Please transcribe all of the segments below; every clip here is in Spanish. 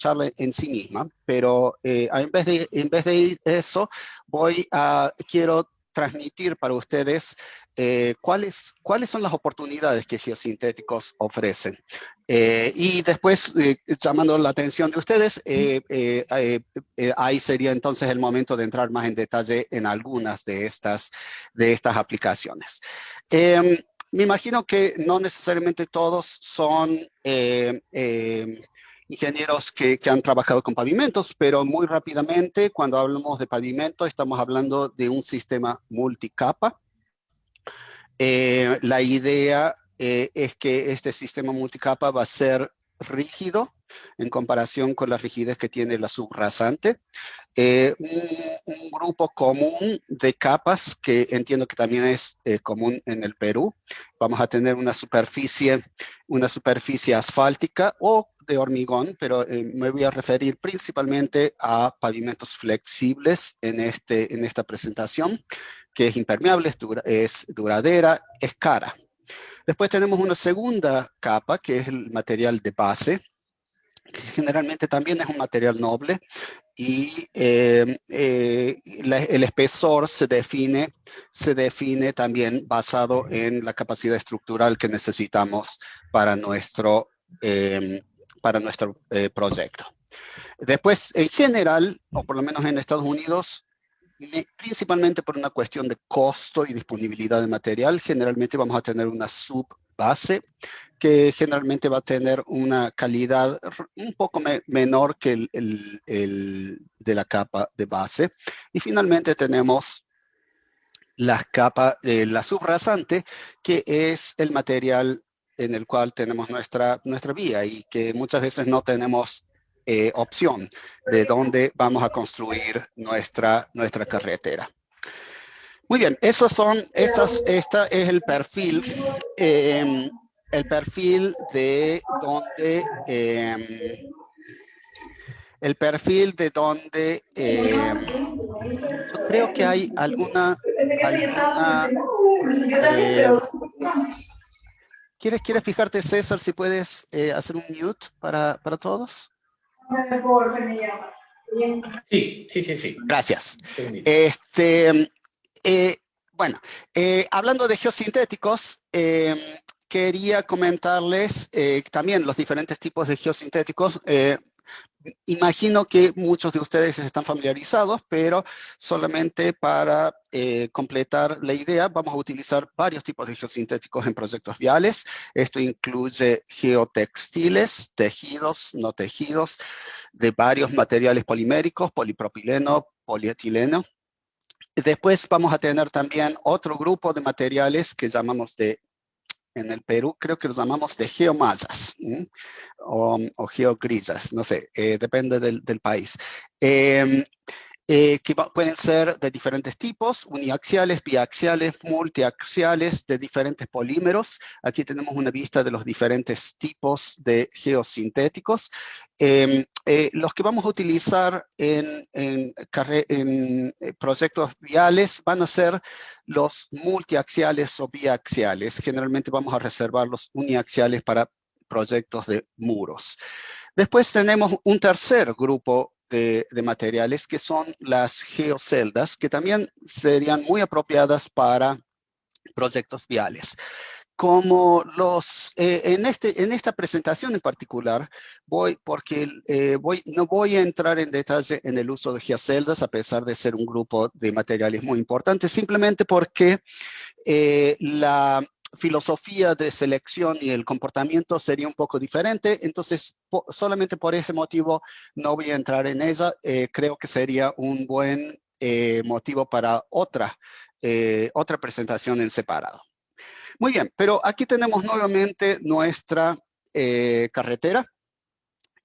charla en sí misma, pero en vez de eso, quiero transmitir para ustedes cuáles son las oportunidades que geosintéticos ofrecen. Y después, llamando la atención de ustedes, ahí sería entonces el momento de entrar más en detalle en algunas de estas aplicaciones. Me imagino que no necesariamente todos son ingenieros que han trabajado con pavimentos, pero muy rápidamente, cuando hablamos de pavimento, estamos hablando de un sistema multicapa. La idea es que este sistema multicapa va a ser rígido en comparación con la rigidez que tiene la subrasante. Un grupo común de capas que entiendo que también es común en el Perú. Vamos a tener una superficie asfáltica o de hormigón, pero me voy a referir principalmente a pavimentos flexibles en esta presentación, que es impermeable, es duradera, es cara. Después tenemos una segunda capa, que es el material de base, que generalmente también es un material noble, y el espesor se define también basado en la capacidad estructural que necesitamos para nuestro proyecto. Después, en general, o por lo menos en Estados Unidos, principalmente por una cuestión de costo y disponibilidad de material, generalmente vamos a tener una subbase que generalmente va a tener una calidad un poco menor que el de la capa de base. Y finalmente tenemos la subrasante, que es el material en el cual tenemos nuestra vía y que muchas veces no tenemos opción de dónde vamos a construir nuestra carretera. Muy bien, esta es el perfil de donde yo creo que hay alguna ¿Quieres fijarte, César, si puedes hacer un mute para todos? Sí. Gracias. Un Bueno, hablando de geosintéticos, quería comentarles también los diferentes tipos de geosintéticos. Imagino que muchos de ustedes están familiarizados, pero solamente para completar la idea, vamos a utilizar varios tipos de geosintéticos en proyectos viales. Esto incluye geotextiles, tejidos, no tejidos, de varios materiales poliméricos, polipropileno, polietileno. Después vamos a tener también otro grupo de materiales que llamamos en el Perú creo que los llamamos de geomasas o geogrisas, no sé, depende del país. Que pueden ser de diferentes tipos, uniaxiales, biaxiales, multiaxiales, de diferentes polímeros. Aquí tenemos una vista de los diferentes tipos de geosintéticos. Los que vamos a utilizar en proyectos viales van a ser los multiaxiales o biaxiales. Generalmente vamos a reservar los uniaxiales para proyectos de muros. Después tenemos un tercer grupo de materiales que son las geoceldas, que también serían muy apropiadas para proyectos viales. Como en esta presentación en particular, no voy a entrar en detalle en el uso de geoceldas, a pesar de ser un grupo de materiales muy importante, simplemente porque la filosofía de selección y el comportamiento sería un poco diferente, entonces solamente por ese motivo no voy a entrar en ella. Creo que sería un buen motivo para otra presentación en separado. Muy bien, pero aquí tenemos nuevamente nuestra carretera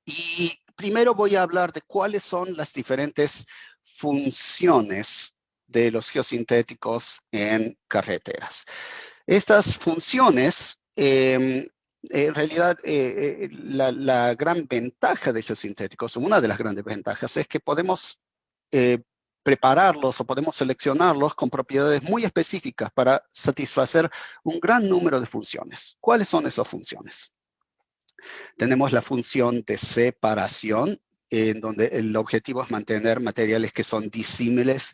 y primero voy a hablar de cuáles son las diferentes funciones de los geosintéticos en carreteras. Estas funciones, en realidad, la gran ventaja de geosintéticos, una de las grandes ventajas, es que podemos prepararlos o podemos seleccionarlos con propiedades muy específicas para satisfacer un gran número de funciones. ¿Cuáles son esas funciones? Tenemos la función de separación, en donde el objetivo es mantener materiales que son disímiles,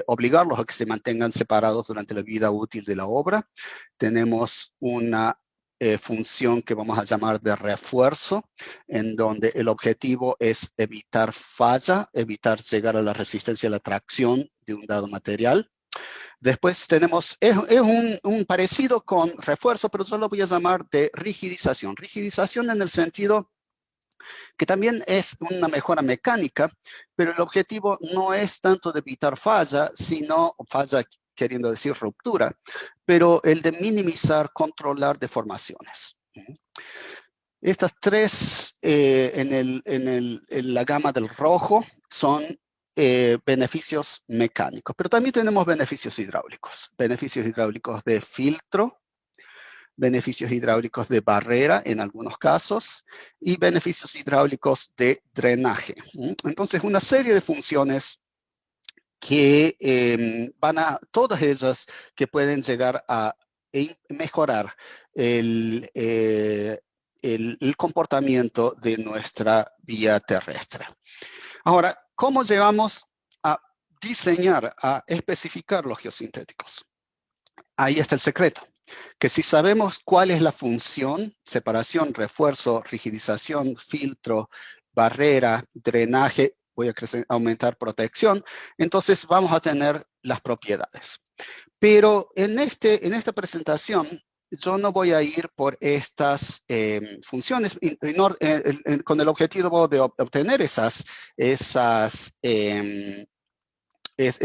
obligarlos a que se mantengan separados durante la vida útil de la obra. Tenemos una función que vamos a llamar de refuerzo, en donde el objetivo es evitar falla, evitar llegar a la resistencia a la tracción de un dado material. Después tenemos, es un parecido con refuerzo, pero yo lo voy a llamar de rigidización. Rigidización en el sentido que también es una mejora mecánica, pero el objetivo no es tanto de evitar falla, sino falla queriendo decir ruptura, pero el de minimizar, controlar deformaciones. Estas tres en la gama del rojo son beneficios mecánicos, pero también tenemos beneficios hidráulicos de filtro, beneficios hidráulicos de barrera en algunos casos y beneficios hidráulicos de drenaje. Entonces, una serie de funciones que todas ellas que pueden llegar a mejorar el comportamiento de nuestra vía terrestre. Ahora, ¿cómo llegamos a diseñar, a especificar los geosintéticos? Ahí está el secreto, que si sabemos cuál es la función, separación, refuerzo, rigidización, filtro, barrera, drenaje, voy a aumentar protección, entonces vamos a tener las propiedades. Pero en esta presentación, yo no voy a ir por estas funciones con el objetivo de obtener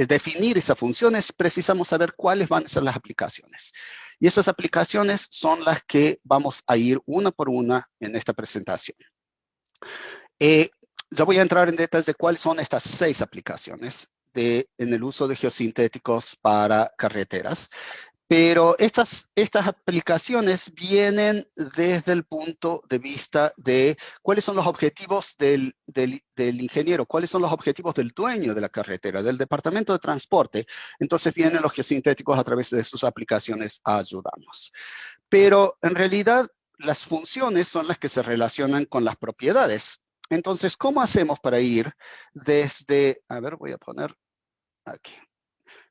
definir esas funciones. Precisamos saber cuáles van a ser las aplicaciones. Y esas aplicaciones son las que vamos a ir una por una en esta presentación. Yo voy a entrar en detalles de cuáles son estas 6 aplicaciones en el uso de geosintéticos para carreteras. Pero estas aplicaciones vienen desde el punto de vista de cuáles son los objetivos del ingeniero, cuáles son los objetivos del dueño de la carretera, del departamento de transporte. Entonces vienen los geosintéticos a través de sus aplicaciones a ayudarnos. Pero en realidad las funciones son las que se relacionan con las propiedades. Entonces, ¿cómo hacemos para ir desde, a ver, voy a poner aquí.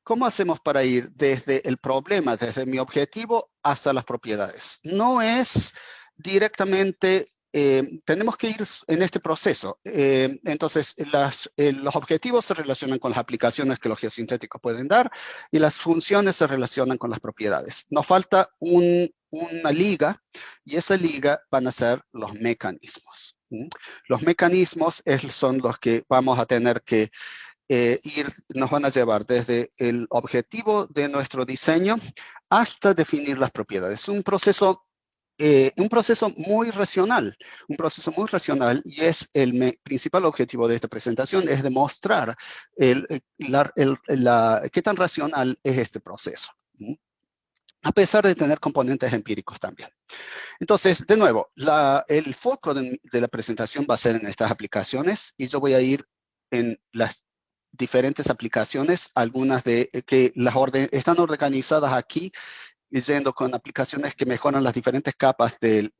¿Cómo hacemos para ir desde el problema, desde mi objetivo, hasta las propiedades? No es directamente, tenemos que ir en este proceso. Entonces, los objetivos se relacionan con las aplicaciones que los geosintéticos pueden dar y las funciones se relacionan con las propiedades. Nos falta una liga y esa liga van a ser los mecanismos. Los mecanismos son los que vamos a tener que nos van a llevar desde el objetivo de nuestro diseño hasta definir las propiedades. Un proceso muy racional, y es el principal objetivo de esta presentación, es demostrar qué tan racional es este proceso, a pesar de tener componentes empíricos también. Entonces, de nuevo, el foco de la presentación va a ser en estas aplicaciones y yo voy a ir en las diferentes aplicaciones, algunas que están organizadas aquí, yendo con aplicaciones que mejoran las diferentes capas de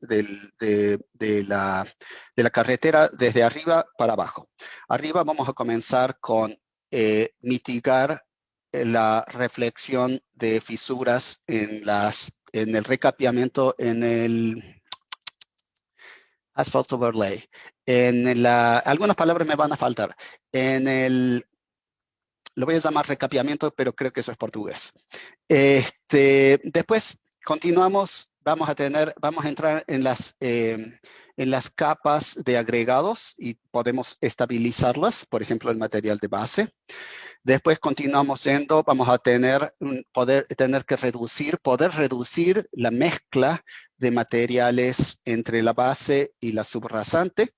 la carretera desde arriba para abajo. Arriba vamos a comenzar con mitigar la reflexión de fisuras en el recapiamiento, en el asphalt overlay. Algunas palabras me van a faltar. Lo voy a llamar recapiamiento, pero creo que eso es portugués. Después continuamos, vamos a entrar en las capas de agregados y podemos estabilizarlas, por ejemplo, el material de base. Después continuamos vamos a poder reducir la mezcla de materiales entre la base y la subrasante.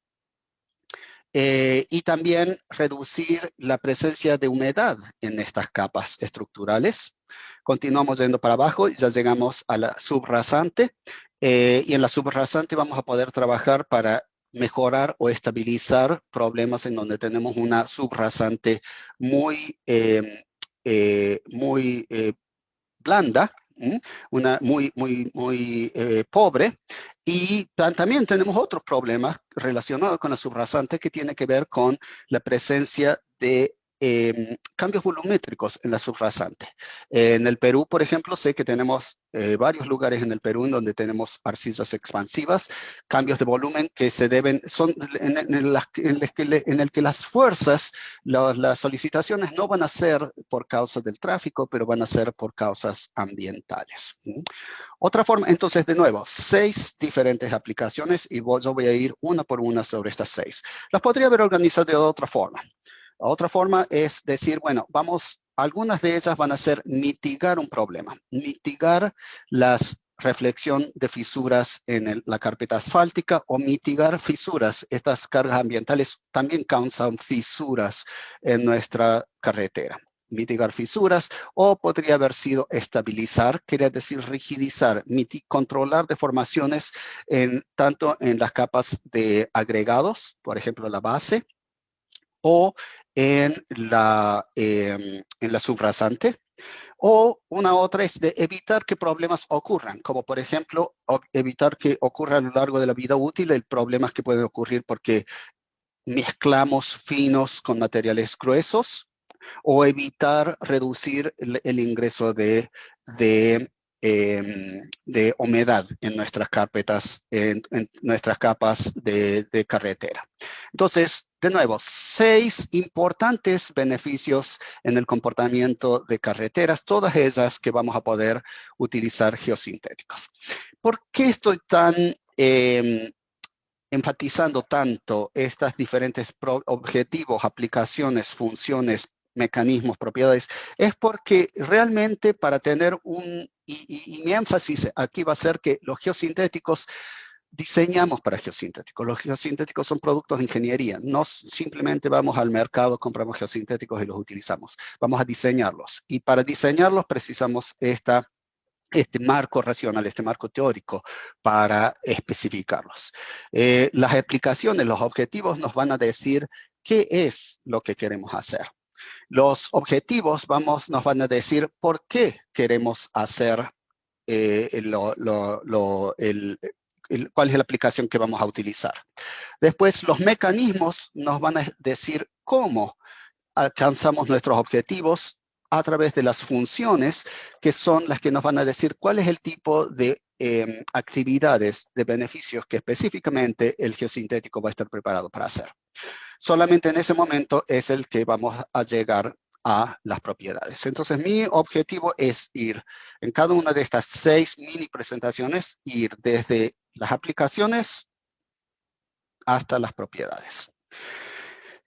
Y también reducir la presencia de humedad en estas capas estructurales. Continuamos yendo para abajo y ya llegamos a la subrasante. Y en la subrasante vamos a poder trabajar para mejorar o estabilizar problemas en donde tenemos una subrasante muy blanda, Una muy pobre. Y también tenemos otros problemas relacionados con la subrasante que tiene que ver con la presencia de cambios volumétricos en la subrasante. En el Perú, por ejemplo, sé que tenemos varios lugares en el Perú en donde tenemos arcillas expansivas, cambios de volumen que se deben, son en el que las fuerzas, las solicitaciones no van a ser por causa del tráfico, pero van a ser por causas ambientales. Otra forma, entonces, de nuevo, 6 diferentes aplicaciones y yo voy a ir una por una sobre estas 6. Las podría haber organizado de otra forma. La otra forma es decir, bueno, algunas de ellas van a ser mitigar un problema, mitigar la reflexión de fisuras en la carpeta asfáltica o mitigar fisuras. Estas cargas ambientales también causan fisuras en nuestra carretera. Mitigar fisuras, o podría haber sido estabilizar, quiere decir rigidizar, controlar deformaciones tanto en las capas de agregados, por ejemplo la base, o en la subrasante. O una otra es de evitar que problemas ocurran, como por ejemplo evitar que ocurra a lo largo de la vida útil el problemas que pueden ocurrir porque mezclamos finos con materiales gruesos, o evitar reducir el ingreso de humedad en nuestras carpetas, en nuestras capas de carretera. Entonces, de nuevo, 6 importantes beneficios en el comportamiento de carreteras, todas ellas que vamos a poder utilizar geosintéticos. ¿Por qué estoy tan enfatizando tanto estos diferentes objetivos, aplicaciones, funciones, mecanismos, propiedades? Es porque realmente para tener y mi énfasis aquí va a ser que los geosintéticos diseñamos para geosintéticos. Los geosintéticos son productos de ingeniería. No simplemente vamos al mercado, compramos geosintéticos y los utilizamos. Vamos a diseñarlos. Y para diseñarlos precisamos este marco racional, este marco teórico para especificarlos. Las aplicaciones, los objetivos nos van a decir qué es lo que queremos hacer. Los objetivos nos van a decir por qué queremos hacer cuál es la aplicación que vamos a utilizar. Después, los mecanismos nos van a decir cómo alcanzamos nuestros objetivos a través de las funciones, que son las que nos van a decir cuál es el tipo de actividades, de beneficios que específicamente el geosintético va a estar preparado para hacer. Solamente en ese momento es el que vamos a llegar a las propiedades. Entonces, mi objetivo es ir en cada una de estas 6 mini presentaciones, ir desde las aplicaciones hasta las propiedades.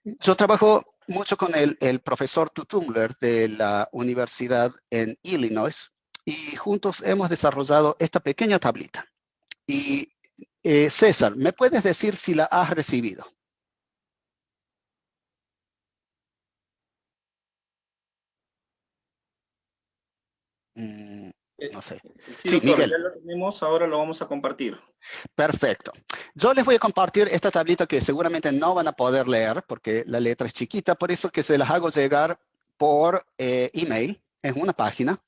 Yo trabajo mucho con el profesor Tutumler de la Universidad en Illinois y juntos hemos desarrollado esta pequeña tablita. Y César, ¿me puedes decir si la has recibido? No sé. Sí, doctor, Miguel. Ya lo tenemos, ahora lo vamos a compartir. Perfecto. Yo les voy a compartir esta tablita que seguramente no van a poder leer porque la letra es chiquita, por eso que se las hago llegar por email, en una página.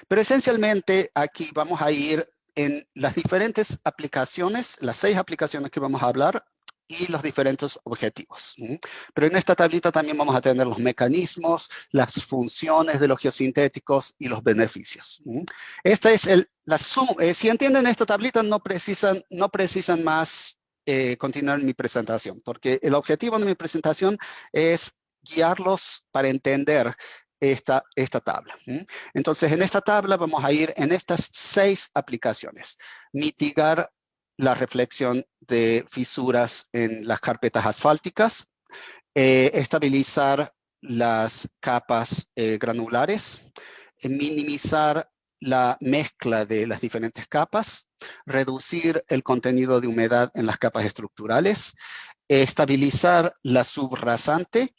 Pero esencialmente aquí vamos a ir en las diferentes aplicaciones, las 6 aplicaciones que vamos a hablar, y los diferentes objetivos. Pero en esta tablita también vamos a tener los mecanismos, las funciones de los geosintéticos y los beneficios. Esta es la suma. Si entienden esta tablita, no precisan más continuar mi presentación, porque el objetivo de mi presentación es guiarlos para entender esta tabla. Entonces, en esta tabla vamos a ir en estas 6 aplicaciones. Mitigar la reflexión de fisuras en las carpetas asfálticas, estabilizar las capas granulares, minimizar la mezcla de las diferentes capas, reducir el contenido de humedad en las capas estructurales, estabilizar la subrasante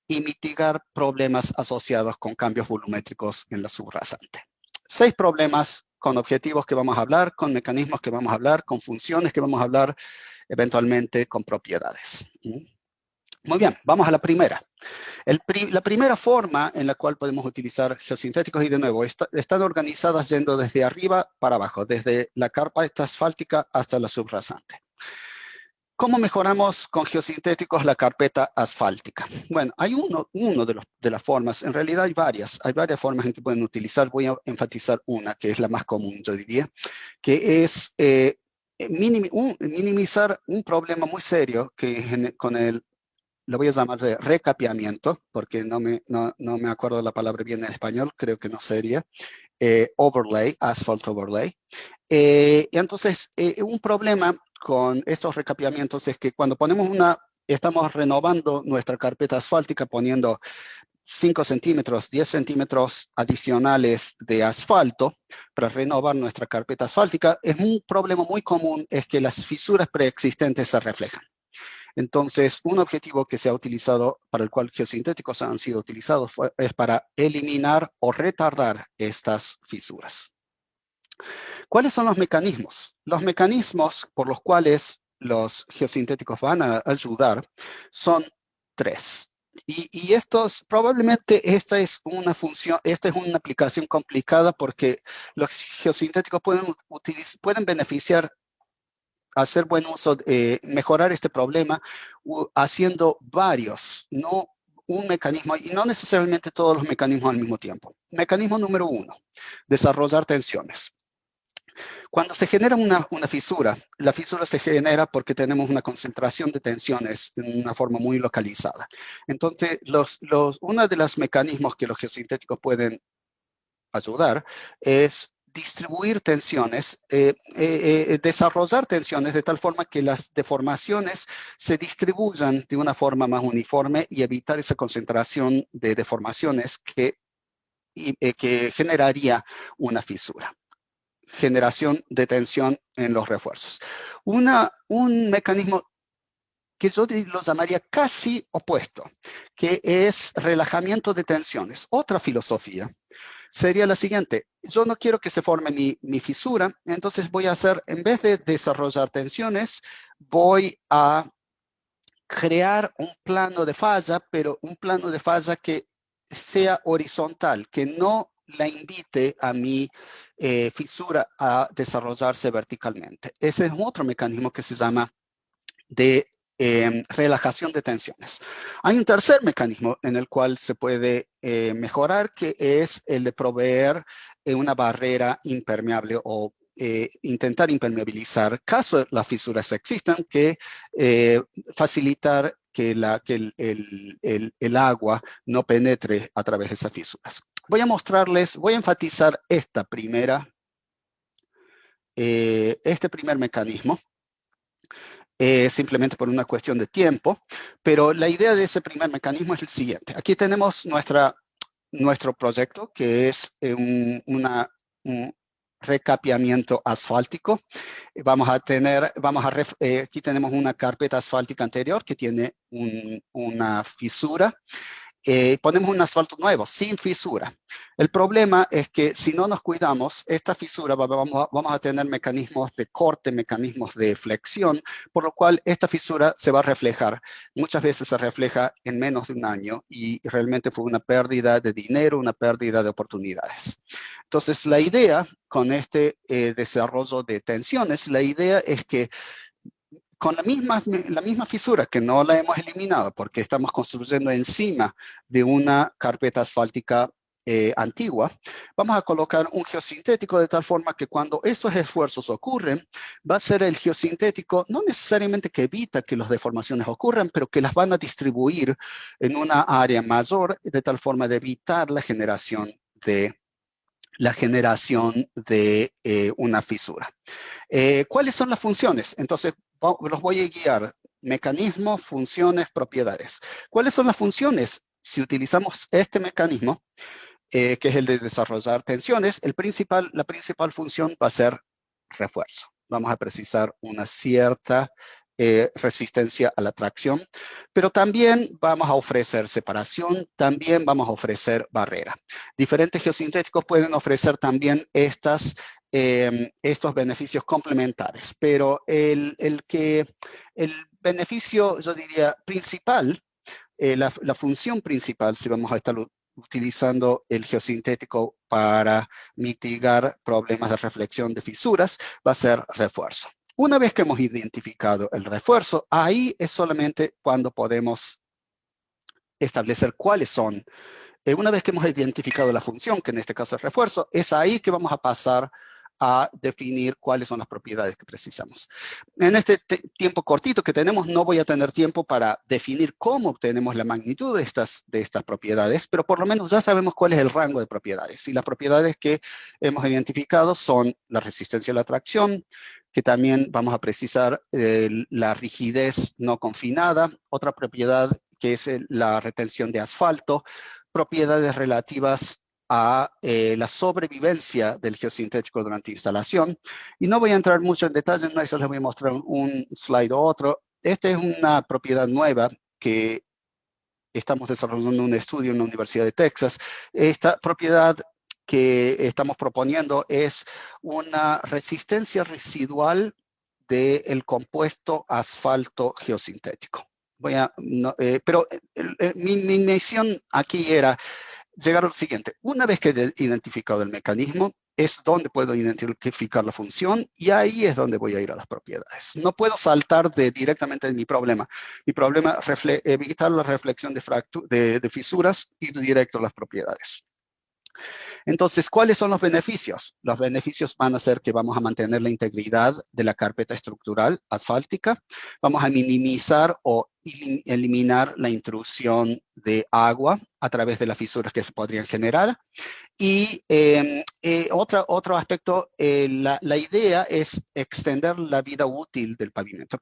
y mitigar problemas asociados con cambios volumétricos en la subrasante. 6 problemas con objetivos que vamos a hablar, con mecanismos que vamos a hablar, con funciones que vamos a hablar, eventualmente con propiedades. Muy bien, vamos a la primera. La primera forma en la cual podemos utilizar geosintéticos, y de nuevo, están organizadas yendo desde arriba para abajo, desde la carpeta asfáltica hasta la subrasante. ¿Cómo mejoramos con geosintéticos la carpeta asfáltica? Bueno, hay uno de las formas, en realidad hay varias formas en que pueden utilizar. Voy a enfatizar una que es la más común, yo diría, que es minimizar un problema muy serio que con el, lo voy a llamar de recapeamiento, porque no me acuerdo la palabra bien en español, creo que no sería, overlay, asphalt overlay. Entonces, un problema con estos recapeamientos es que cuando estamos renovando nuestra carpeta asfáltica poniendo 5 centímetros, 10 centímetros adicionales de asfalto para renovar nuestra carpeta asfáltica, es un problema muy común, es que las fisuras preexistentes se reflejan. Entonces, un objetivo que se ha utilizado, para el cual geosintéticos han sido utilizados, es para eliminar o retardar estas fisuras. ¿Cuáles son los mecanismos? Los mecanismos por los cuales los geosintéticos van a ayudar son 3. Y estos, probablemente esta es una aplicación complicada porque los geosintéticos pueden beneficiar, hacer buen uso, mejorar este problema haciendo varios, no un mecanismo, y no necesariamente todos los mecanismos al mismo tiempo. Mecanismo número 1, desarrollar tensiones. Cuando se genera una fisura, la fisura se genera porque tenemos una concentración de tensiones en una forma muy localizada. Entonces, uno de los mecanismos que los geosintéticos pueden ayudar es distribuir tensiones, desarrollar tensiones de tal forma que las deformaciones se distribuyan de una forma más uniforme y evitar esa concentración de deformaciones que generaría una fisura. Generación de tensión en los refuerzos. Un mecanismo que yo lo llamaría casi opuesto, que es relajamiento de tensiones. Otra filosofía sería la siguiente: yo no quiero que se forme mi fisura, entonces voy a hacer, en vez de desarrollar tensiones, voy a crear un plano de falla, pero un plano de falla que sea horizontal, que no la invite a mi fisura a desarrollarse verticalmente. Ese es otro mecanismo que se llama de relajación de tensiones. Hay un tercer mecanismo en el cual se puede mejorar, que es el de proveer una barrera impermeable o intentar impermeabilizar, caso las fisuras existan, que facilitar que el agua no penetre a través de esas fisuras. Voy a enfatizar este primer mecanismo, simplemente por una cuestión de tiempo, pero la idea de ese primer mecanismo es el siguiente. Aquí tenemos nuestro proyecto, que es un recapeamiento asfáltico. Aquí tenemos una carpeta asfáltica anterior que tiene una fisura. Ponemos un asfalto nuevo, sin fisura. El problema es que si no nos cuidamos, esta fisura vamos a tener mecanismos de corte, mecanismos de flexión, por lo cual esta fisura se va a reflejar. Muchas veces se refleja en menos de un año y realmente fue una pérdida de dinero, una pérdida de oportunidades. Entonces, la idea con este desarrollo de tensiones, la idea es que con la misma fisura, que no la hemos eliminado porque estamos construyendo encima de una carpeta asfáltica antigua, vamos a colocar un geosintético de tal forma que cuando estos esfuerzos ocurren, va a ser el geosintético no necesariamente que evita que las deformaciones ocurran, pero que las van a distribuir en una área mayor de tal forma de evitar la generación de una fisura. ¿Cuáles son las funciones? Entonces, los voy a guiar. Mecanismo, funciones, propiedades. ¿Cuáles son las funciones? Si utilizamos este mecanismo, que es el de desarrollar tensiones, la principal función va a ser refuerzo. Vamos a precisar una cierta resistencia a la tracción, pero también vamos a ofrecer separación, también vamos a ofrecer barrera. Diferentes geosintéticos pueden ofrecer también estos beneficios complementarios, pero el beneficio, yo diría, principal la función principal, si vamos a estar utilizando el geosintético para mitigar problemas de reflexión de fisuras, va a ser refuerzo. Una vez que hemos identificado el refuerzo, ahí es solamente cuando podemos establecer cuáles son. Una vez que hemos identificado la función, que en este caso es refuerzo, es ahí que vamos a pasar a definir cuáles son las propiedades que precisamos. En este tiempo cortito que tenemos, no voy a tener tiempo para definir cómo obtenemos la magnitud de estas propiedades, pero por lo menos ya sabemos cuál es el rango de propiedades. Y las propiedades que hemos identificado son la resistencia a la tracción, que también vamos a precisar la rigidez no confinada, otra propiedad que es la retención de asfalto, propiedades relativas a la sobrevivencia del geosintético durante instalación. Y no voy a entrar mucho en detalles, no, eso les voy a mostrar un slide o otro. Esta es una propiedad nueva que estamos desarrollando un estudio en la Universidad de Texas. Esta propiedad que estamos proponiendo es una resistencia residual del compuesto asfalto geosintético. Pero mi misión aquí era llegar al siguiente. Una vez que he identificado el mecanismo, es donde puedo identificar la función y ahí es donde voy a ir a las propiedades. No puedo saltar directamente de mi problema. Mi problema es evitar la reflexión de fisuras y ir directo a las propiedades. Entonces, ¿cuáles son los beneficios? Los beneficios van a ser que vamos a mantener la integridad de la carpeta estructural asfáltica, vamos a minimizar o eliminar la intrusión de agua a través de las fisuras que se podrían generar. Y otro aspecto, la idea es extender la vida útil del pavimento.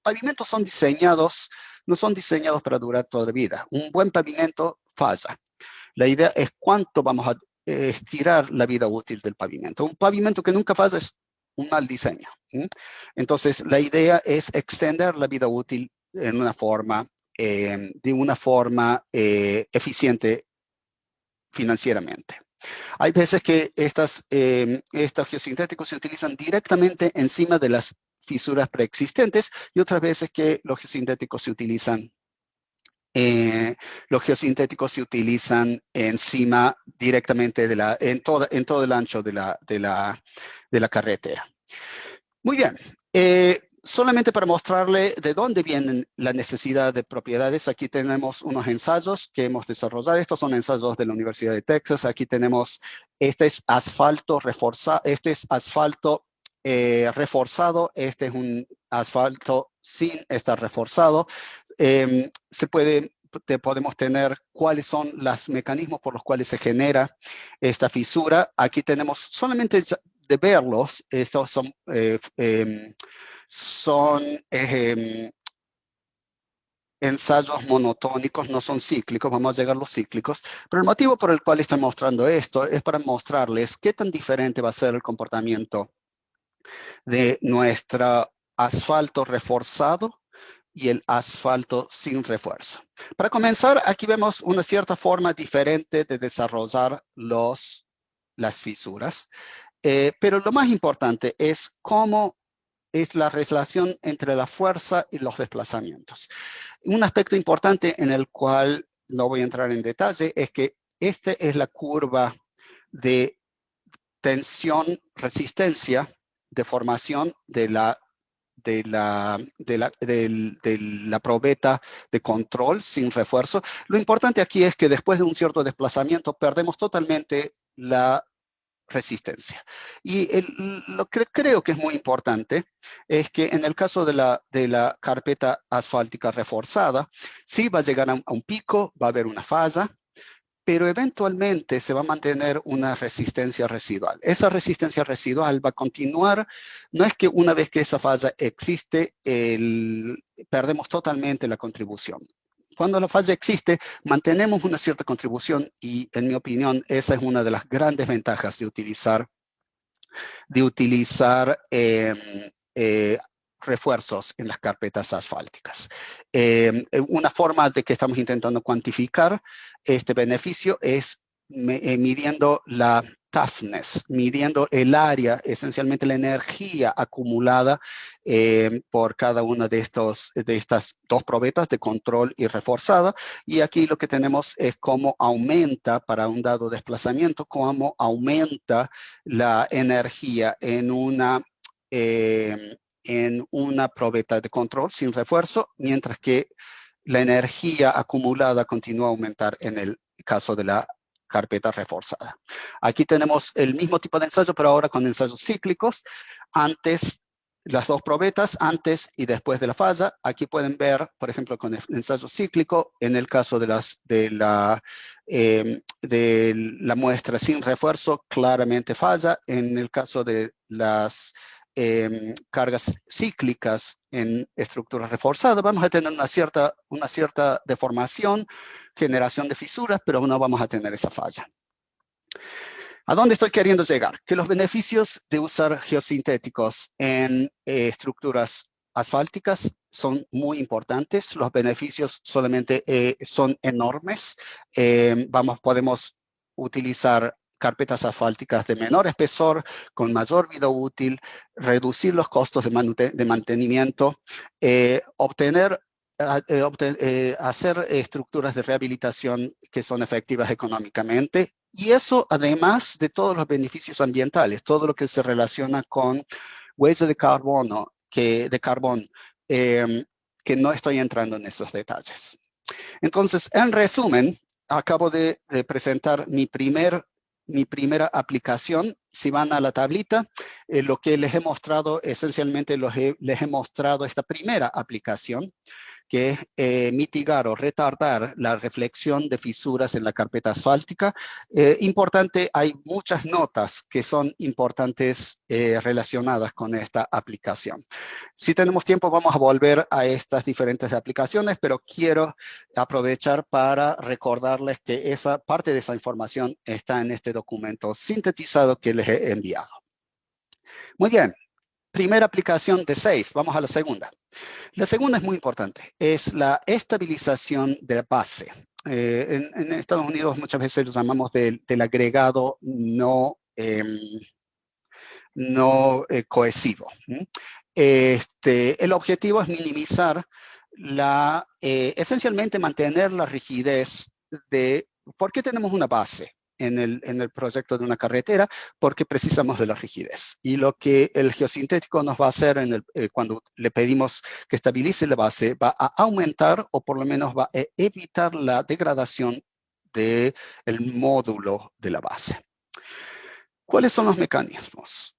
Pavimentos son diseñados, no son diseñados para durar toda la vida. Un buen pavimento falla. La idea es cuánto vamos a estirar la vida útil del pavimento. Un pavimento que nunca falla es un mal diseño. Entonces, la idea es extender la vida útil de una forma eficiente financieramente. Hay veces que estos geosintéticos se utilizan directamente encima de las fisuras preexistentes y otras veces que los geosintéticos se utilizan encima directamente en todo el ancho de la carretera. Muy bien. Solamente para mostrarle de dónde viene la necesidad de propiedades, aquí tenemos unos ensayos que hemos desarrollado. Estos son ensayos de la Universidad de Texas. Aquí tenemos, este es asfalto reforzado, este es asfalto reforzado, este es un asfalto sin estar reforzado. Podemos tener cuáles son los mecanismos por los cuales se genera esta fisura. Aquí tenemos solamente de verlos, estos son ensayos monotónicos, no son cíclicos, vamos a llegar a los cíclicos, pero el motivo por el cual estoy mostrando esto es para mostrarles qué tan diferente va a ser el comportamiento de nuestro asfalto reforzado y el asfalto sin refuerzo. Para comenzar, aquí vemos una cierta forma diferente de desarrollar las fisuras, pero lo más importante es cómo es la relación entre la fuerza y los desplazamientos. Un aspecto importante en el cual no voy a entrar en detalle es que esta es la curva de tensión-resistencia de formación de la probeta de control sin refuerzo. Lo importante aquí es que después de un cierto desplazamiento perdemos totalmente la resistencia. Y lo que creo que es muy importante es que en el caso de la carpeta asfáltica reforzada, sí va a llegar a un pico, va a haber una falla, pero eventualmente se va a mantener una resistencia residual. Esa resistencia residual va a continuar. No es que una vez que esa falla existe, perdemos totalmente la contribución. Cuando la falla existe, mantenemos una cierta contribución y, en mi opinión, esa es una de las grandes ventajas de utilizar refuerzos en las carpetas asfálticas. Una forma de que estamos intentando cuantificar este beneficio es midiendo la toughness, midiendo el área, esencialmente la energía acumulada por cada una de estas dos probetas de control y reforzada. Y aquí lo que tenemos es cómo aumenta para un dado desplazamiento, cómo aumenta la energía en una probeta de control sin refuerzo, mientras que la energía acumulada continúa a aumentar en el caso de la carpeta reforzada. Aquí tenemos el mismo tipo de ensayo, pero ahora con ensayos cíclicos. Antes, las dos probetas, antes y después de la falla. Aquí pueden ver, por ejemplo, con el ensayo cíclico, en el caso de la muestra sin refuerzo, claramente falla. En el caso de las cargas cíclicas en estructuras reforzadas, vamos a tener una cierta deformación, generación de fisuras, pero no vamos a tener esa falla. ¿A dónde estoy queriendo llegar? Que los beneficios de usar geosintéticos en estructuras asfálticas son muy importantes. Los beneficios solamente son enormes. Podemos utilizar carpetas asfálticas de menor espesor, con mayor vida útil, reducir los costos de mantenimiento, hacer estructuras de rehabilitación que son efectivas económicamente, y eso además de todos los beneficios ambientales, todo lo que se relaciona con huella de carbón, que no estoy entrando en esos detalles. Entonces, en resumen, acabo de presentar mi primera aplicación. Si van a la tablita, lo que les he mostrado, esencialmente les he mostrado esta primera aplicación, que es mitigar o retardar la reflexión de fisuras en la carpeta asfáltica. Importante, hay muchas notas que son importantes relacionadas con esta aplicación. Si tenemos tiempo, vamos a volver a estas diferentes aplicaciones, pero quiero aprovechar para recordarles que esa parte de esa información está en este documento sintetizado que les he enviado. Muy bien. Primera aplicación de 6. Vamos a la segunda. La segunda es muy importante. Es la estabilización de la base. En Estados Unidos muchas veces lo llamamos del agregado no cohesivo. El objetivo es minimizar esencialmente mantener la rigidez de... ¿Por qué tenemos una base en el proyecto de una carretera? Porque precisamos de la rigidez. Y lo que el geosintético nos va a hacer cuando le pedimos que estabilice la base, va a aumentar o por lo menos va a evitar la degradación del módulo de la base. ¿Cuáles son los mecanismos?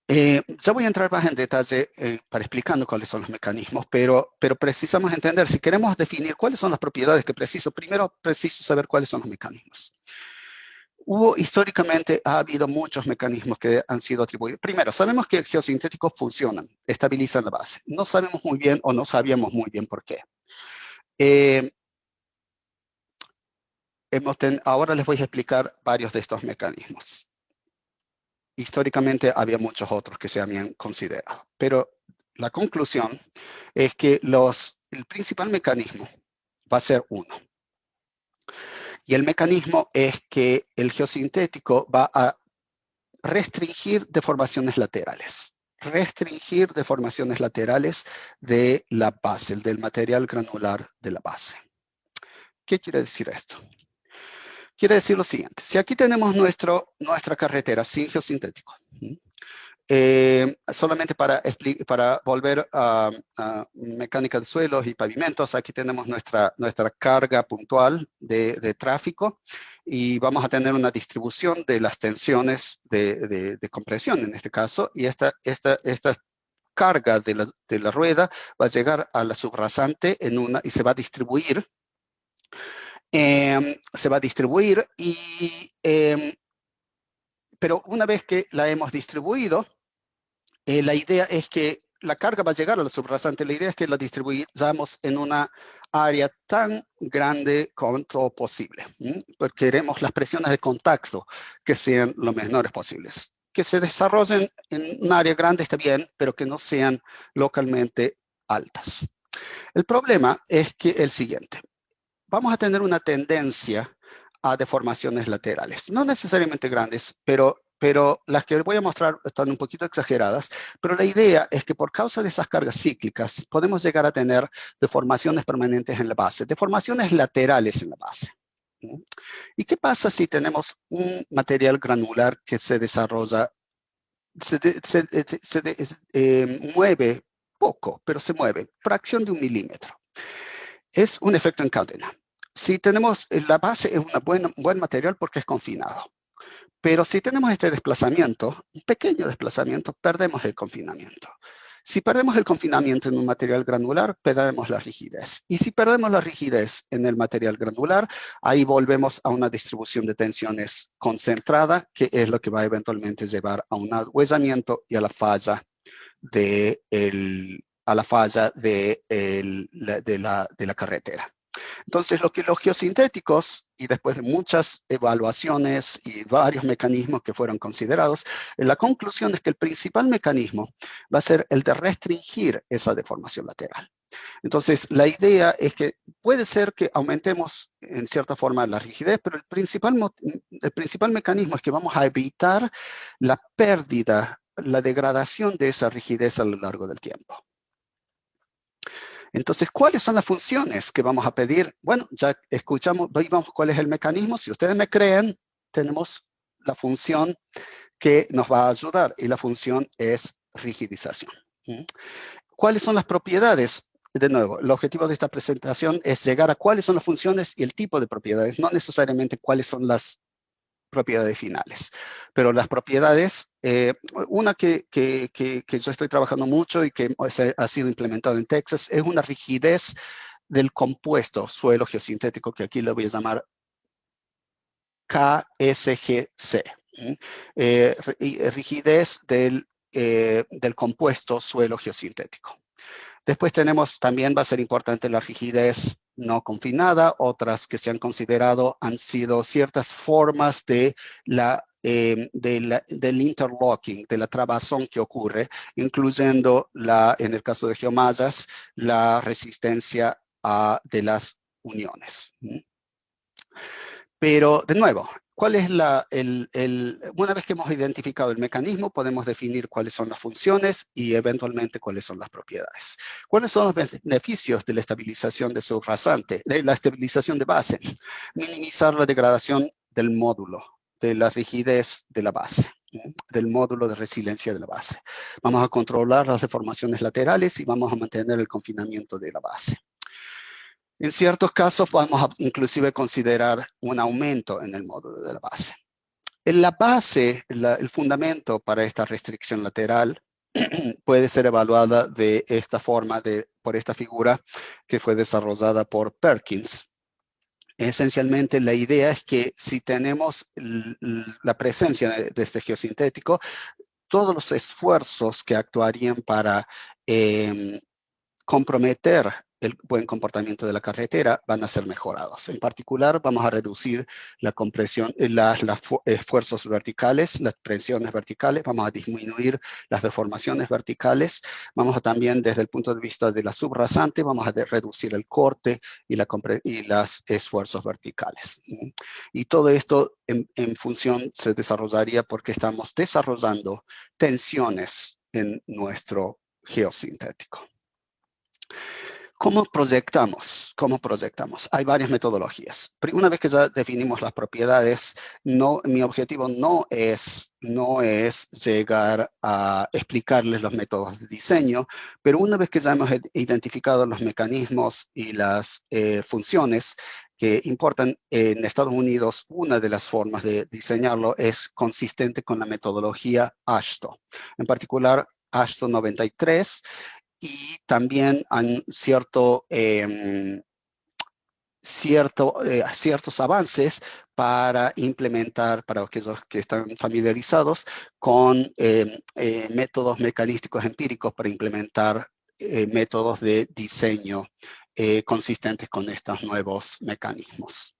Ya voy a entrar más en detalle para explicando cuáles son los mecanismos, pero precisamos entender, si queremos definir cuáles son las propiedades que preciso, primero preciso saber cuáles son los mecanismos. Históricamente ha habido muchos mecanismos que han sido atribuidos. Primero, sabemos que geosintéticos funcionan, estabilizan la base. No sabemos muy bien o no sabíamos muy bien por qué. Ahora les voy a explicar varios de estos mecanismos. Históricamente había muchos otros que se habían considerado, pero la conclusión es que el principal mecanismo va a ser uno. Y el mecanismo es que el geosintético va a restringir deformaciones laterales. Restringir deformaciones laterales de la base, del material granular de la base. ¿Qué quiere decir esto? Quiere decir lo siguiente. Si aquí tenemos nuestra carretera sin geosintético, solamente para volver a mecánica de suelos y pavimentos, aquí tenemos nuestra carga puntual de tráfico y vamos a tener una distribución de las tensiones de compresión en este caso, y esta carga de la rueda va a llegar a la subrasante y se va a distribuir. Pero una vez que la hemos distribuido, la idea es que la carga va a llegar a la subrasante. La idea es que la distribuyamos en una área tan grande cuanto posible, porque queremos las presiones de contacto que sean lo menores posibles. Que se desarrollen en un área grande está bien, pero que no sean localmente altas. El problema es que el siguiente. Vamos a tener una tendencia a deformaciones laterales. No necesariamente grandes, pero las que voy a mostrar están un poquito exageradas, pero la idea es que por causa de esas cargas cíclicas podemos llegar a tener deformaciones permanentes en la base, deformaciones laterales en la base. ¿Y qué pasa si tenemos un material granular que se desarrolla, mueve poco, pero se mueve, fracción de 1 milímetro? Es un efecto en cadena. Si tenemos, la base es un buen material porque es confinado. Pero si tenemos este desplazamiento, un pequeño desplazamiento, perdemos el confinamiento. Si perdemos el confinamiento en un material granular, perdemos la rigidez. Y si perdemos la rigidez en el material granular, ahí volvemos a una distribución de tensiones concentrada, que es lo que va a eventualmente llevar a un ahuesamiento y a la falla de la carretera. Entonces, lo que los geosintéticos, y después de muchas evaluaciones y varios mecanismos que fueron considerados, la conclusión es que el principal mecanismo va a ser el de restringir esa deformación lateral. Entonces, la idea es que puede ser que aumentemos en cierta forma la rigidez, pero el principal mecanismo es que vamos a evitar la pérdida, la degradación de esa rigidez a lo largo del tiempo. Entonces, ¿cuáles son las funciones que vamos a pedir? Bueno, ya escuchamos, vimos cuál es el mecanismo. Si ustedes me creen, tenemos la función que nos va a ayudar, y la función es rigidización. ¿Cuáles son las propiedades? De nuevo, el objetivo de esta presentación es llegar a cuáles son las funciones y el tipo de propiedades, no necesariamente cuáles son las propiedades finales. Pero las propiedades, una que yo estoy trabajando mucho y que ha sido implementado en Texas, es una rigidez del compuesto suelo geosintético, que aquí lo voy a llamar KSGC. Rigidez del compuesto suelo geosintético. Después tenemos, también va a ser importante la rigidez no confinada. Otras que se han considerado han sido ciertas formas del interlocking, de la trabazón que ocurre, incluyendo, en el caso de geomallas, la resistencia de las uniones. Pero, de nuevo, ¿cuál es una vez que hemos identificado el mecanismo, podemos definir cuáles son las funciones y eventualmente cuáles son las propiedades? ¿Cuáles son los beneficios de la estabilización de subrasante, de la estabilización de base? Minimizar la degradación del módulo, de la rigidez de la base, del módulo de resiliencia de la base. Vamos a controlar las deformaciones laterales y vamos a mantener el confinamiento de la base. En ciertos casos vamos a inclusive considerar un aumento en el módulo de la base. En la base, el fundamento para esta restricción lateral puede ser evaluada de esta forma, por esta figura que fue desarrollada por Perkins. Esencialmente, la idea es que si tenemos la presencia de este geosintético, todos los esfuerzos que actuarían para comprometer el buen comportamiento de la carretera van a ser mejorados. En particular, vamos a reducir la compresión, los esfuerzos verticales, las presiones verticales, vamos a disminuir las deformaciones verticales, vamos a también, desde el punto de vista de la subrasante, vamos a reducir el corte y los esfuerzos verticales. Y todo esto en función se desarrollaría porque estamos desarrollando tensiones en nuestro geosintético. ¿Cómo proyectamos? ¿Cómo proyectamos? Hay varias metodologías. Pero una vez que ya definimos las propiedades, mi objetivo no es llegar a explicarles los métodos de diseño, pero una vez que ya hemos identificado los mecanismos y las funciones que importan en Estados Unidos, una de las formas de diseñarlo es consistente con la metodología AASHTO. En particular, AASHTO 93, y también hay ciertos avances para implementar, para aquellos que están familiarizados con métodos mecanísticos empíricos para implementar métodos de diseño consistentes con estos nuevos mecanismos.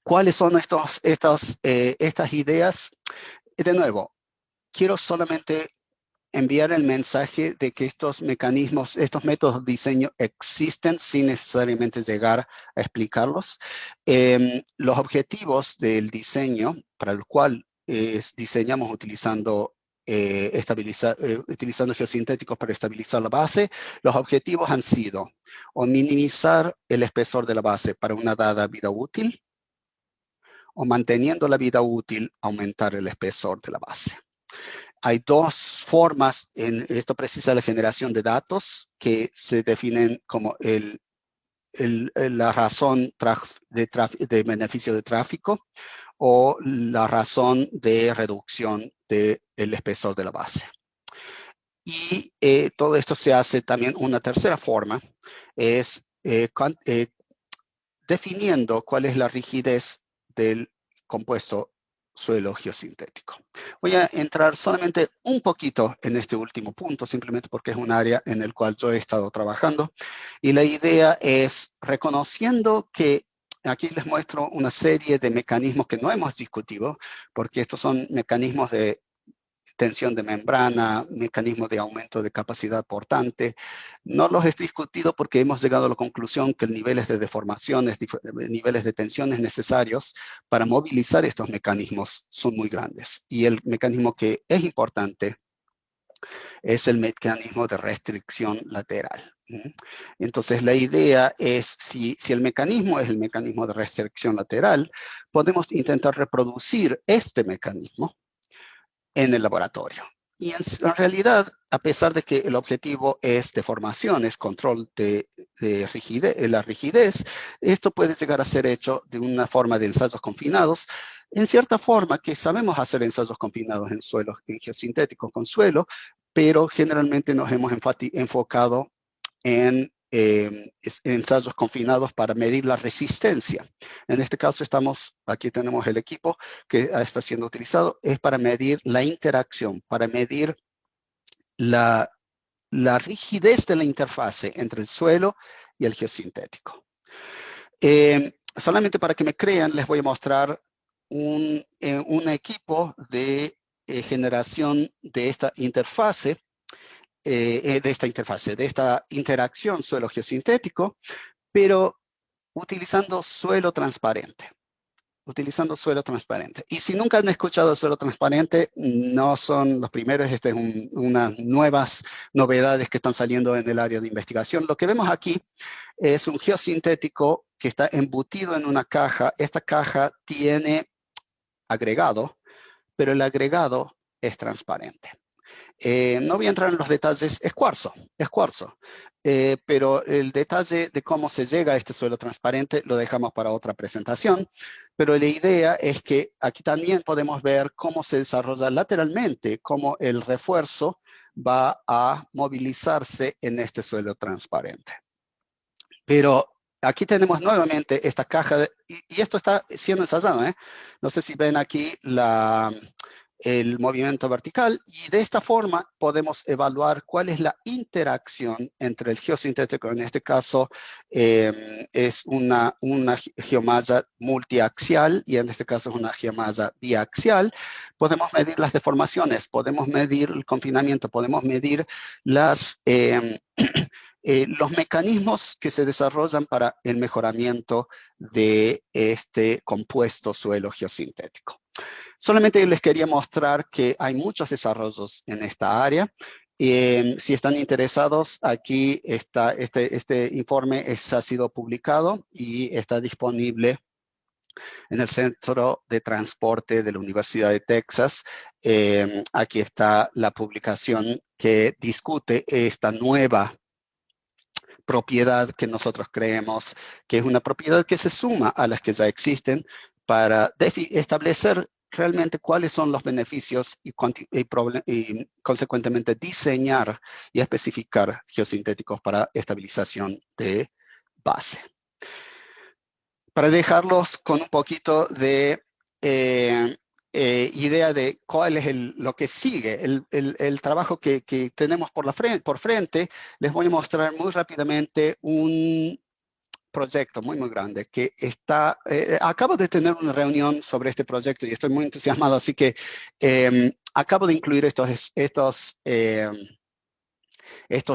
¿Cuáles son estas ideas? De nuevo, quiero solamente enviar el mensaje de que estos mecanismos, estos métodos de diseño existen sin necesariamente llegar a explicarlos. Los objetivos del diseño, para el cual diseñamos utilizando utilizando geosintéticos para estabilizar la base, los objetivos han sido o minimizar el espesor de la base para una dada vida útil, o manteniendo la vida útil, aumentar el espesor de la base. Hay dos formas, esto precisa la generación de datos, que se definen como la razón de beneficio de tráfico o la razón de reducción del espesor de la base. Y todo esto se hace también una tercera forma, es definiendo cuál es la rigidez del compuesto suelo geosintético. Voy a entrar solamente un poquito en este último punto, simplemente porque es un área en el cual yo he estado trabajando. Y la idea es, reconociendo que aquí les muestro una serie de mecanismos que no hemos discutido, porque estos son mecanismos de tensión de membrana, mecanismo de aumento de capacidad portante. No los he discutido porque hemos llegado a la conclusión que niveles de deformaciones, niveles de tensiones necesarios para movilizar estos mecanismos son muy grandes. Y el mecanismo que es importante es el mecanismo de restricción lateral. Entonces, la idea es, si el mecanismo es el mecanismo de restricción lateral, podemos intentar reproducir este mecanismo en el laboratorio. Y en realidad, a pesar de que el objetivo es deformación, es control de la rigidez, esto puede llegar a ser hecho de una forma de ensayos confinados, en cierta forma que sabemos hacer ensayos confinados en suelos, en geosintéticos con suelo, pero generalmente nos hemos enfocado en ensayos confinados para medir la resistencia. En este caso aquí tenemos el equipo que está siendo utilizado, es para medir la interacción, para medir la rigidez de la interfase entre el suelo y el geosintético. Solamente para que me crean, les voy a mostrar un equipo de generación de esta interfase, de esta interacción suelo geosintético, pero utilizando suelo transparente. Y si nunca han escuchado suelo transparente, no son los primeros. Esta es unas nuevas novedades que están saliendo en el área de investigación. Lo que vemos aquí es un geosintético que está embutido en una caja. Esta caja tiene agregado, pero el agregado es transparente. No voy a entrar en los detalles, es cuarzo, pero el detalle de cómo se llega a este suelo transparente lo dejamos para otra presentación, pero la idea es que aquí también podemos ver cómo se desarrolla lateralmente, cómo el refuerzo va a movilizarse en este suelo transparente. Pero aquí tenemos nuevamente esta caja, y esto está siendo ensayado, No sé si ven aquí el movimiento vertical, y de esta forma podemos evaluar cuál es la interacción entre el geosintético, en este caso es una geomalla multiaxial, y en este caso es una geomalla biaxial. Podemos medir las deformaciones, podemos medir el confinamiento, podemos medir los mecanismos que se desarrollan para el mejoramiento de este compuesto suelo geosintético. Solamente les quería mostrar que hay muchos desarrollos en esta área. Si están interesados, aquí está este informe ha sido publicado y está disponible en el Centro de Transporte de la Universidad de Texas. Aquí está la publicación que discute esta nueva propiedad que nosotros creemos que es una propiedad que se suma a las que ya existen para establecer realmente cuáles son los beneficios y consecuentemente diseñar y especificar geosintéticos para estabilización de base. Para dejarlos con un poquito de idea de cuál es lo que sigue, el trabajo que tenemos por frente, les voy a mostrar muy rápidamente un proyecto muy grande que acabo de tener una reunión sobre este proyecto y estoy muy entusiasmado, así que acabo de incluir estos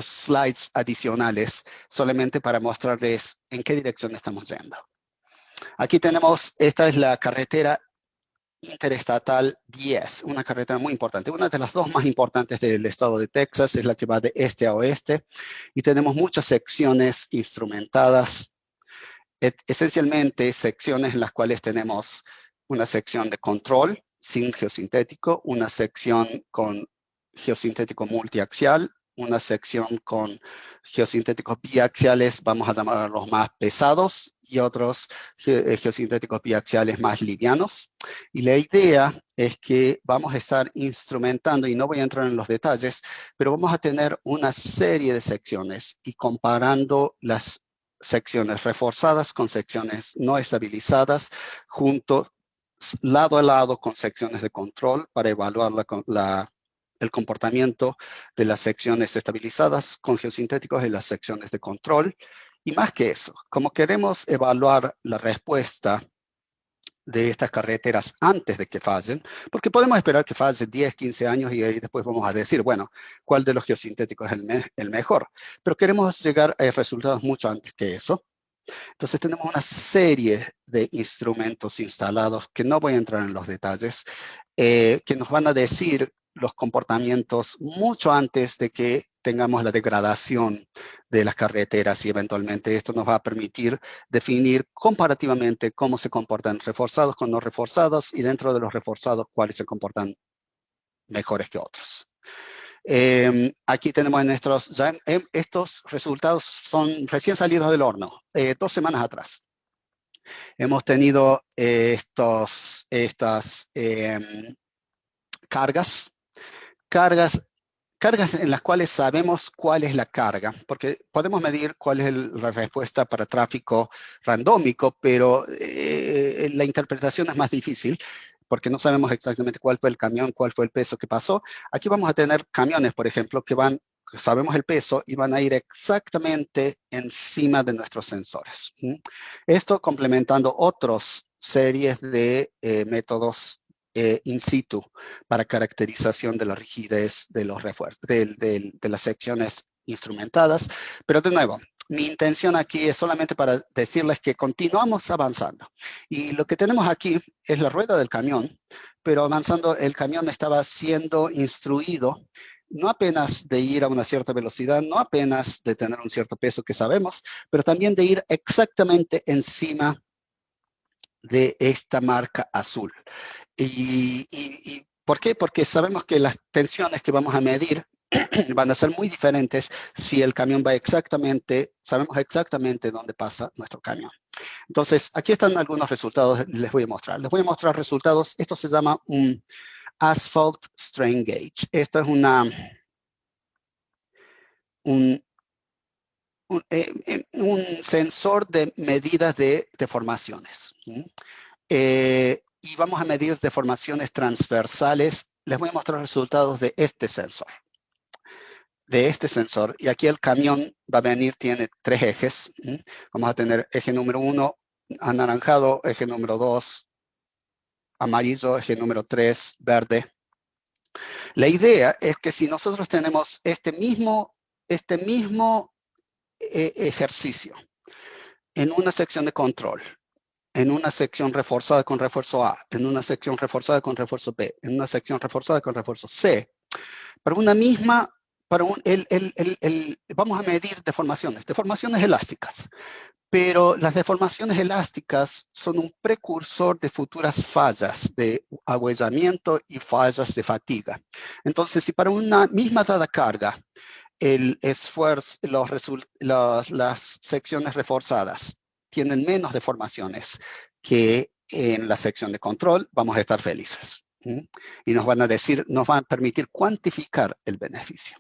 slides adicionales solamente para mostrarles en qué dirección estamos yendo. Aquí tenemos, esta es la carretera interestatal 10, una carretera muy importante, una de las dos más importantes del estado de Texas, es la que va de este a oeste, y tenemos muchas secciones instrumentadas, esencialmente secciones en las cuales tenemos una sección de control sin geosintético, una sección con geosintético multiaxial, una sección con geosintéticos biaxiales, vamos a llamarlos más pesados, y otros geosintéticos biaxiales más livianos. Y la idea es que vamos a estar instrumentando, y no voy a entrar en los detalles, pero vamos a tener una serie de secciones y comparando las secciones reforzadas con secciones no estabilizadas, junto lado a lado con secciones de control para evaluar el comportamiento de las secciones estabilizadas con geosintéticos y las secciones de control. Y más que eso, como queremos evaluar la respuesta de estas carreteras antes de que fallen, porque podemos esperar que falle 10, 15 años y ahí después vamos a decir, bueno, ¿cuál de los geosintéticos es el mejor? Pero queremos llegar a resultados mucho antes que eso. Entonces tenemos una serie de instrumentos instalados, que no voy a entrar en los detalles, que nos van a decir los comportamientos mucho antes de que tengamos la degradación de las carreteras, y eventualmente esto nos va a permitir definir comparativamente cómo se comportan reforzados con no reforzados, y dentro de los reforzados cuáles se comportan mejores que otros. Aquí tenemos estos resultados son recién salidos del horno, 2 semanas atrás. Hemos tenido estas cargas en las cuales sabemos cuál es la carga, porque podemos medir cuál es la respuesta para tráfico randómico, pero la interpretación es más difícil, porque no sabemos exactamente cuál fue el camión, cuál fue el peso que pasó. Aquí vamos a tener camiones, por ejemplo, que sabemos el peso y van a ir exactamente encima de nuestros sensores. Esto complementando otras series de métodos in situ para caracterización de la rigidez de los refuerzos, de las secciones instrumentadas. Pero de nuevo, mi intención aquí es solamente para decirles que continuamos avanzando. Y lo que tenemos aquí es la rueda del camión, pero avanzando, el camión estaba siendo instruido no apenas de ir a una cierta velocidad, no apenas de tener un cierto peso que sabemos, pero también de ir exactamente encima de esta marca azul. ¿Y por qué? Porque sabemos que las tensiones que vamos a medir van a ser muy diferentes si el camión va sabemos exactamente dónde pasa nuestro camión. Entonces, aquí están algunos resultados, les voy a mostrar. Les voy a mostrar resultados, esto se llama un Asphalt Strain Gauge. Esto es un sensor de medidas de deformaciones. Y vamos a medir deformaciones transversales. Les voy a mostrar resultados de este sensor. Y aquí el camión va a venir, tiene 3 ejes. Vamos a tener eje número 1 anaranjado, eje número 2 amarillo, eje número 3 verde. La idea es que si nosotros tenemos este mismo ejercicio en una sección de control, en una sección reforzada con refuerzo A, en una sección reforzada con refuerzo B, en una sección reforzada con refuerzo C, vamos a medir deformaciones elásticas, pero las deformaciones elásticas son un precursor de futuras fallas de ahuellamiento y fallas de fatiga. Entonces, si para una misma dada carga, el esfuerzo, las secciones reforzadas tienen menos deformaciones que en la sección de control, vamos a estar felices. Y nos van a permitir cuantificar el beneficio.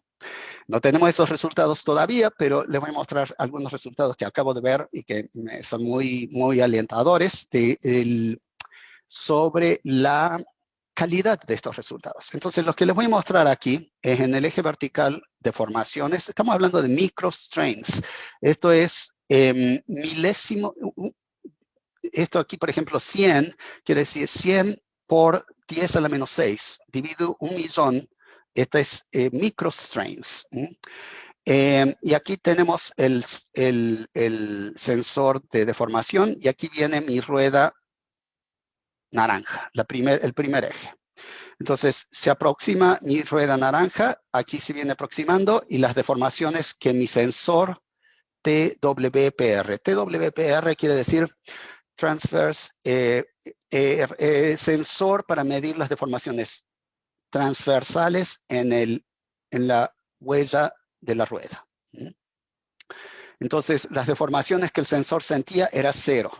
No tenemos esos resultados todavía, pero les voy a mostrar algunos resultados que acabo de ver y que son muy, muy alentadores sobre la calidad de estos resultados. Entonces, lo que les voy a mostrar aquí es en el eje vertical deformaciones. Estamos hablando de microstrains. Esto es milésimo. Esto aquí, por ejemplo, 100, quiere decir 100 por 10 a la menos 6, dividido 1.000.000, esta es microstrains. Y aquí tenemos el sensor de deformación, y aquí viene mi rueda naranja, el primer eje. Entonces, se aproxima mi rueda naranja, aquí se viene aproximando, y las deformaciones que mi sensor TWPR. TWPR quiere decir transverse, sensor para medir las deformaciones transversales en la huella de la rueda. Entonces, las deformaciones que el sensor sentía era 0.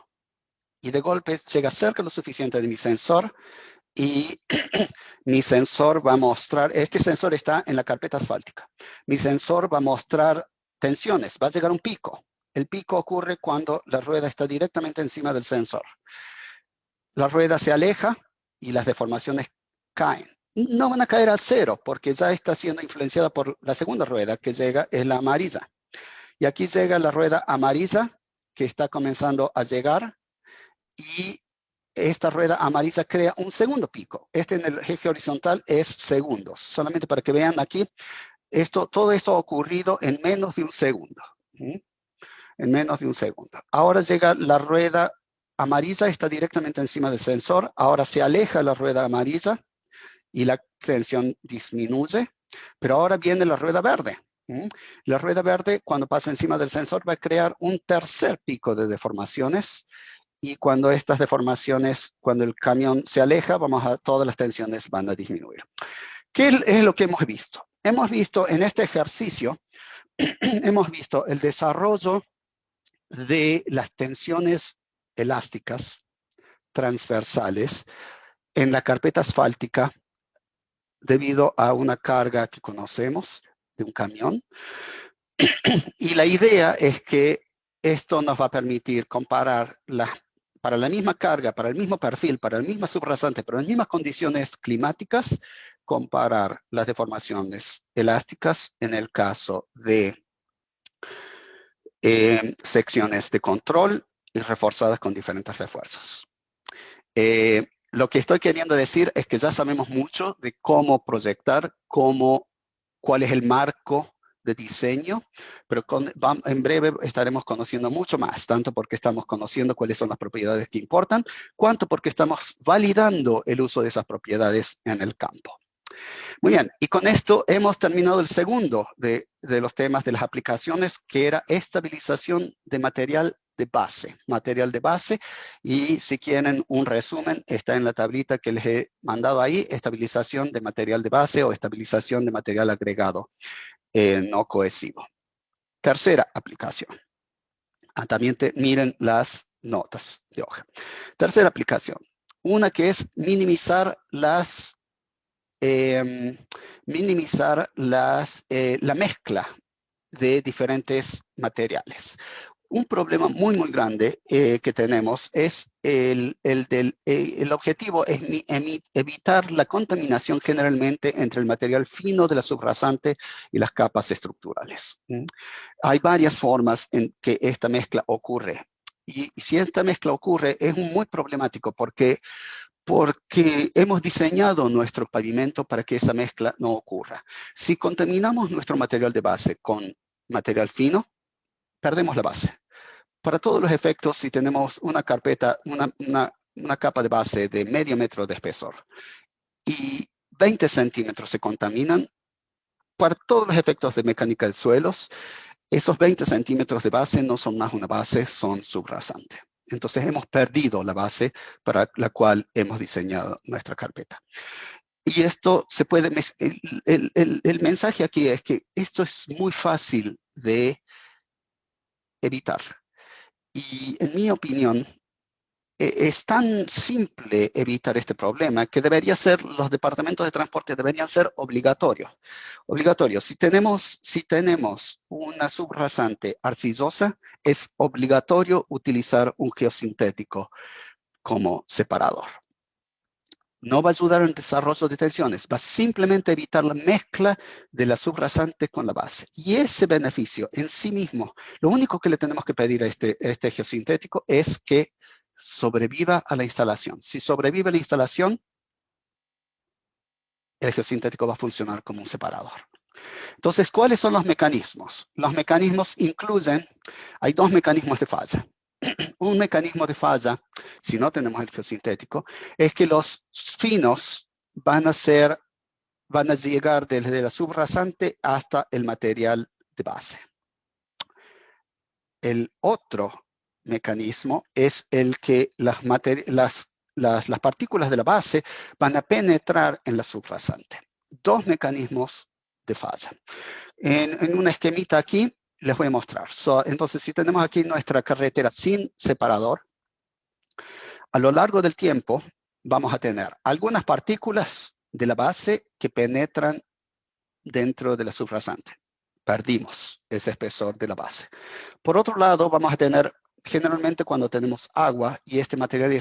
Y de golpe llega cerca lo suficiente de mi sensor, y mi sensor va a mostrar, este sensor está en la carpeta asfáltica. Mi sensor va a mostrar tensiones, va a llegar un pico. El pico ocurre cuando la rueda está directamente encima del sensor. La rueda se aleja y las deformaciones caen. No van a caer al 0 porque ya está siendo influenciada por la segunda rueda que llega, es la amarilla. Y aquí llega la rueda amarilla que está comenzando a llegar, y esta rueda amarilla crea un segundo pico. Este en el eje horizontal es segundos. Solamente para que vean aquí, todo esto ha ocurrido en menos de un segundo. En menos de un segundo. Ahora llega la rueda amarilla, está directamente encima del sensor. Ahora se aleja la rueda amarilla y la tensión disminuye. Pero ahora viene la rueda verde. La rueda verde, cuando pasa encima del sensor, va a crear un tercer pico de deformaciones. Y cuando estas deformaciones, cuando el camión se aleja, todas las tensiones van a disminuir. ¿Qué es lo que hemos visto? Hemos visto en este ejercicio, hemos visto el desarrollo de las tensiones elásticas transversales en la carpeta asfáltica debido a una carga que conocemos de un camión. Y la idea es que esto nos va a permitir comparar para la misma carga, para el mismo perfil, para el mismo subrasante, para las mismas condiciones climáticas, comparar las deformaciones elásticas en el caso de secciones de control y reforzadas con diferentes refuerzos. Lo que estoy queriendo decir es que ya sabemos mucho de cómo proyectar, cuál es el marco de diseño, pero en breve estaremos conociendo mucho más, tanto porque estamos conociendo cuáles son las propiedades que importan, cuanto porque estamos validando el uso de esas propiedades en el campo. Muy bien, y con esto hemos terminado el segundo de los temas de las aplicaciones, que era estabilización de material de base, y si quieren un resumen, está en la tablita que les he mandado ahí, estabilización de material de base o estabilización de material agregado no cohesivo. Tercera aplicación. También miren las notas de hoja. Tercera aplicación. Una que es minimizar la mezcla de diferentes materiales. Un problema muy, muy grande que tenemos es el objetivo es evitar la contaminación generalmente entre el material fino de la subrasante y las capas estructurales. Hay varias formas en que esta mezcla ocurre. Y si esta mezcla ocurre, es muy problemático porque hemos diseñado nuestro pavimento para que esa mezcla no ocurra. Si contaminamos nuestro material de base con material fino, perdemos la base. Para todos los efectos, si tenemos una capa de base de medio metro de espesor y 20 centímetros se contaminan, para todos los efectos de mecánica de suelos, esos 20 centímetros de base no son más una base, son subrasante. Entonces hemos perdido la base para la cual hemos diseñado nuestra carpeta. Y esto se puede, el mensaje aquí es que esto es muy fácil de evitar. Y en mi opinión, es tan simple evitar este problema que los departamentos de transporte deberían ser obligatorios. Si tenemos una subrasante arcillosa, es obligatorio utilizar un geosintético como separador. No va a ayudar en el desarrollo de tensiones, va simplemente a evitar la mezcla de la subrasante con la base. Y ese beneficio en sí mismo, lo único que le tenemos que pedir a este geosintético es que sobreviva a la instalación. Si sobrevive a la instalación, el geosintético va a funcionar como un separador. Entonces, ¿cuáles son los mecanismos? Los mecanismos incluyen, hay dos mecanismos de falla. Un mecanismo de falla, si no tenemos el geosintético, es que los finos van a llegar desde la subrasante hasta el material de base. El otro mecanismo es el que las partículas de la base van a penetrar en la subrasante. Dos mecanismos de falla. En una esquemita aquí les voy a mostrar. Entonces, si tenemos aquí nuestra carretera sin separador, a lo largo del tiempo vamos a tener algunas partículas de la base que penetran dentro de la subrasante. Perdimos ese espesor de la base. Por otro lado, vamos a tener, generalmente cuando tenemos agua, y este material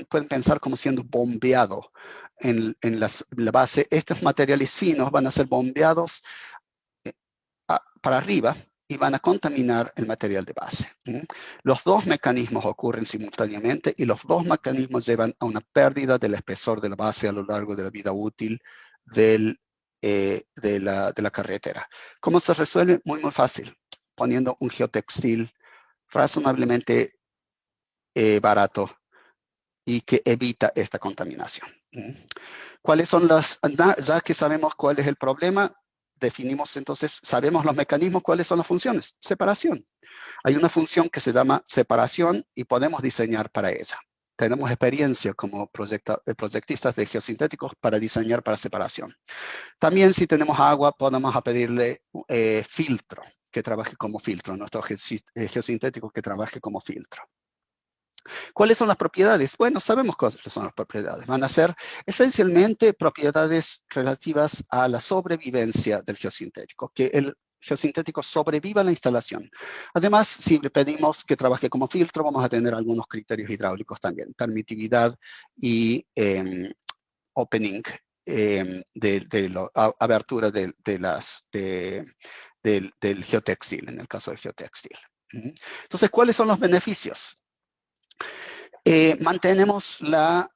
pueden pensar como siendo bombeado en la base, estos materiales finos van a ser bombeados para arriba y van a contaminar el material de base. Los dos mecanismos ocurren simultáneamente y los dos mecanismos llevan a una pérdida del espesor de la base a lo largo de la vida útil de la carretera. ¿Cómo se resuelve? Muy, muy fácil. Poniendo un geotextil razonablemente barato y que evita esta contaminación. ¿Cuáles son ya que sabemos cuál es el problema, definimos entonces, sabemos los mecanismos, cuáles son las funciones? Separación. Hay una función que se llama separación y podemos diseñar para ella. Tenemos experiencia como proyectistas de geosintéticos para diseñar para separación. También si tenemos agua, podemos pedirle filtro, que trabaje como filtro, nuestro geosintético que trabaje como filtro. ¿Cuáles son las propiedades? Bueno, sabemos cuáles son las propiedades. Van a ser esencialmente propiedades relativas a la sobrevivencia del geosintético, que el geosintético sobreviva a la instalación. Además, si le pedimos que trabaje como filtro, vamos a tener algunos criterios hidráulicos también, permitividad y opening, abertura del geotextil, en el caso del geotextil. Entonces, ¿cuáles son los beneficios? Mantenemos la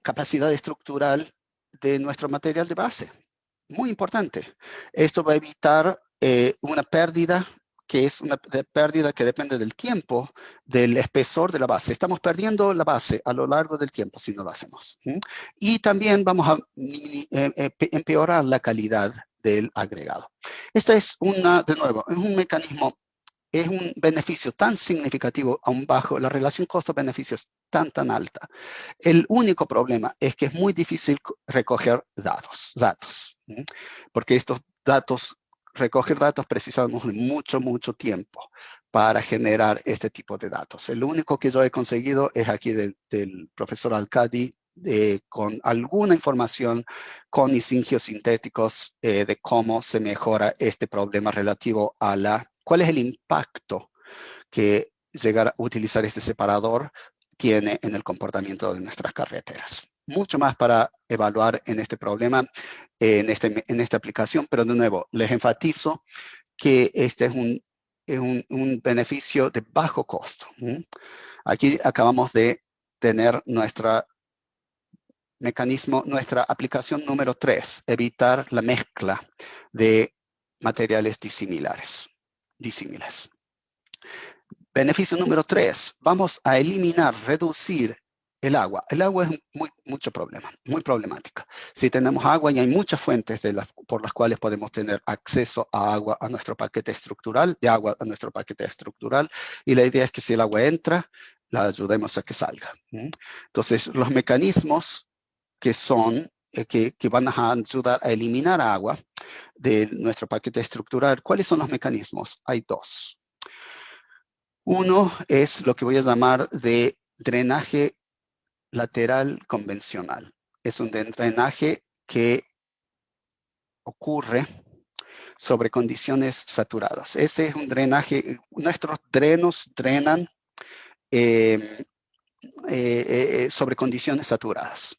capacidad estructural de nuestro material de base. Muy importante. Esto va a evitar una pérdida que es una pérdida que depende del tiempo, del espesor de la base. Estamos perdiendo la base a lo largo del tiempo si no lo hacemos. Y también vamos a empeorar la calidad del agregado. Esta es de nuevo, es un mecanismo. Es un beneficio tan significativo aún bajo, la relación costo-beneficio es tan alta. El único problema es que es muy difícil recoger datos, porque estos datos, recoger datos precisamos de mucho tiempo para generar este tipo de datos. El único que yo he conseguido es aquí del profesor Alcadi, con alguna información con y sin geosintéticos de cómo se mejora este problema relativo a ¿cuál es el impacto que llegar a utilizar este separador tiene en el comportamiento de nuestras carreteras? Mucho más para evaluar en este problema, en esta aplicación, pero de nuevo, les enfatizo que este es un beneficio de bajo costo. Aquí acabamos de tener nuestra nuestra aplicación número 3, evitar la mezcla de materiales disímiles. Beneficio número 3, vamos a eliminar, reducir el agua. El agua es mucho problema, muy problemática. Si tenemos agua y hay muchas fuentes por las cuales podemos tener acceso a agua a nuestro paquete estructural, y la idea es que si el agua entra, la ayudemos a que salga. Entonces, los mecanismos que van a ayudar a eliminar agua de nuestro paquete estructural, ¿cuáles son los mecanismos? Hay dos. Uno es lo que voy a llamar de drenaje lateral convencional. Es un drenaje que ocurre sobre condiciones saturadas. Ese es un drenaje, nuestros drenos drenan sobre condiciones saturadas.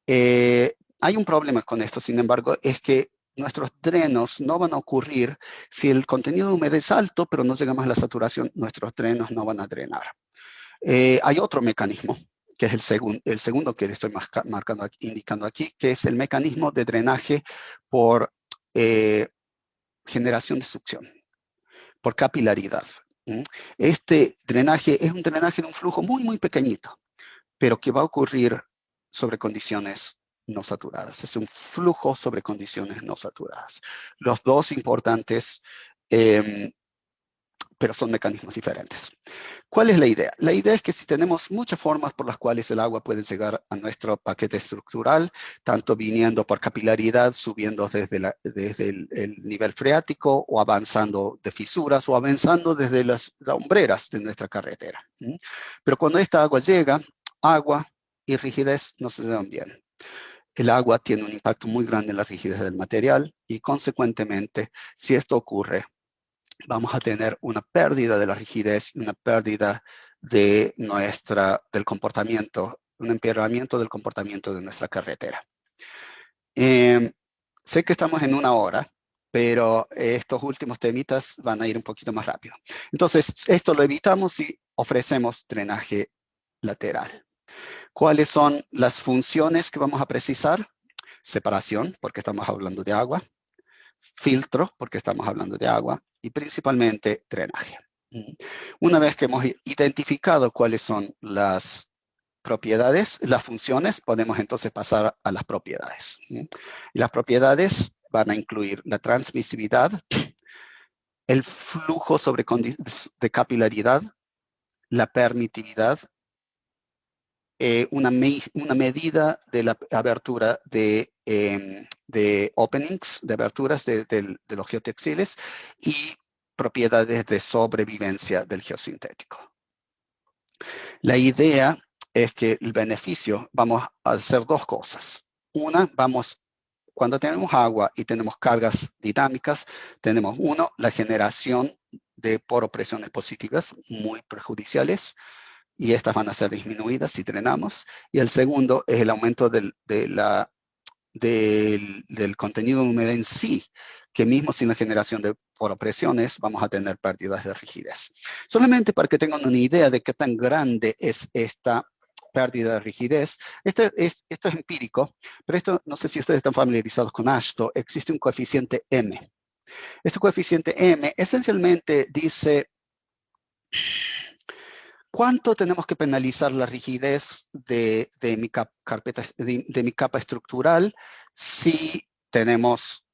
Hay un problema con esto, sin embargo, es que nuestros drenos no van a ocurrir si el contenido de humedad es alto, pero no llegamos a la saturación, nuestros drenos no van a drenar. Hay otro mecanismo que es el segundo que le estoy indicando aquí, que es el mecanismo de drenaje por generación de succión, por capilaridad. Este drenaje es un drenaje de un flujo muy, muy pequeñito, pero que va a ocurrir sobre condiciones no saturadas. Es un flujo sobre condiciones no saturadas. Los dos importantes, pero son mecanismos diferentes. ¿Cuál es la idea? La idea es que si tenemos muchas formas por las cuales el agua puede llegar a nuestro paquete estructural, tanto viniendo por capilaridad, subiendo desde el nivel freático, o avanzando de fisuras, o avanzando desde las hombreras de nuestra carretera. Pero cuando esta agua llega, agua y rigidez no se dan bien. El agua tiene un impacto muy grande en la rigidez del material y, consecuentemente, si esto ocurre, vamos a tener una pérdida de la rigidez y una pérdida de del comportamiento, un empeoramiento del comportamiento de nuestra carretera. Sé que estamos en 1 hora, pero estos últimos temitas van a ir un poquito más rápido. Entonces, esto lo evitamos si ofrecemos drenaje lateral. ¿Cuáles son las funciones que vamos a precisar? Separación, porque estamos hablando de agua. Filtro, porque estamos hablando de agua, y principalmente drenaje. Una vez que hemos identificado cuáles son las propiedades, las funciones, podemos entonces pasar a las propiedades. Y las propiedades van a incluir la transmisividad, el flujo de capilaridad, la permitividad, una medida de la abertura de openings, de aberturas de los geotextiles, y propiedades de sobrevivencia del geosintético. La idea es que el beneficio, vamos a hacer 2 cosas. Una, cuando tenemos agua y tenemos cargas dinámicas, tenemos la generación de poropresiones positivas muy perjudiciales, y estas van a ser disminuidas si drenamos. Y el segundo es el aumento del contenido de humedad en sí, que mismo sin la generación de poropresiones vamos a tener pérdidas de rigidez. Solamente para que tengan una idea de qué tan grande es esta pérdida de rigidez. Esto es empírico, pero esto, no sé si ustedes están familiarizados con AASHTO, existe un coeficiente M. Este coeficiente M esencialmente dice ¿cuánto tenemos que penalizar la rigidez de mi capa estructural si tenemos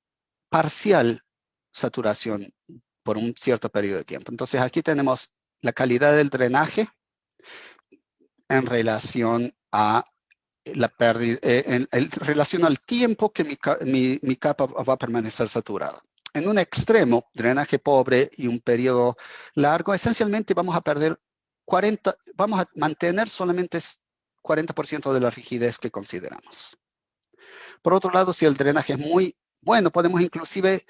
parcial saturación por un cierto periodo de tiempo? Entonces, aquí tenemos la calidad del drenaje en relación a la pérdida, en relación al tiempo que mi capa va a permanecer saturada. En un extremo, drenaje pobre y un periodo largo, esencialmente vamos a mantener solamente 40% de la rigidez que consideramos. Por otro lado, si el drenaje es muy bueno, podemos inclusive,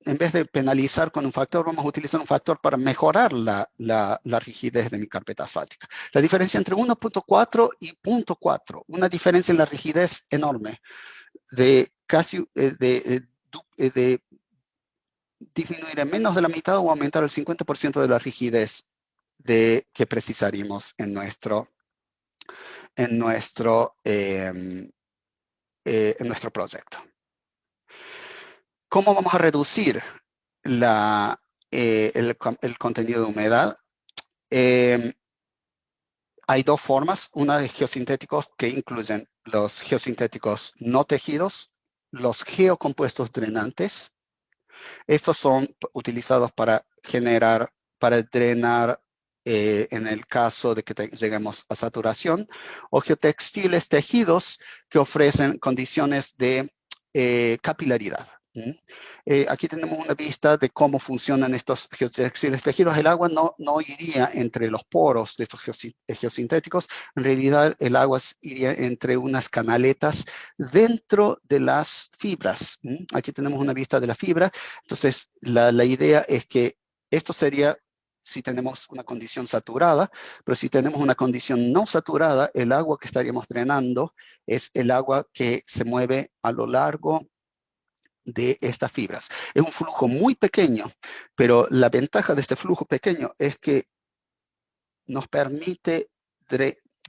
en vez de penalizar con un factor, vamos a utilizar un factor para mejorar la rigidez de mi carpeta asfáltica. La diferencia entre 1.4 y 0.4, una diferencia en la rigidez enorme, de disminuir en menos de la mitad o aumentar el 50% de la rigidez que precisaríamos en nuestro proyecto. ¿Cómo vamos a reducir el contenido de humedad? Hay 2 formas. Una de geosintéticos, que incluyen los geosintéticos no tejidos, los geocompuestos drenantes. Estos son utilizados para drenar en el caso de que lleguemos a saturación, o geotextiles tejidos que ofrecen condiciones de capilaridad. Aquí tenemos una vista de cómo funcionan estos geotextiles tejidos. El agua no iría entre los poros de estos geosintéticos. En realidad, el agua iría entre unas canaletas dentro de las fibras. Aquí tenemos una vista de la fibra. Entonces, la idea es que esto sería si tenemos una condición saturada, pero si tenemos una condición no saturada, el agua que estaríamos drenando es el agua que se mueve a lo largo de estas fibras. Es un flujo muy pequeño, pero la ventaja de este flujo pequeño es que nos permite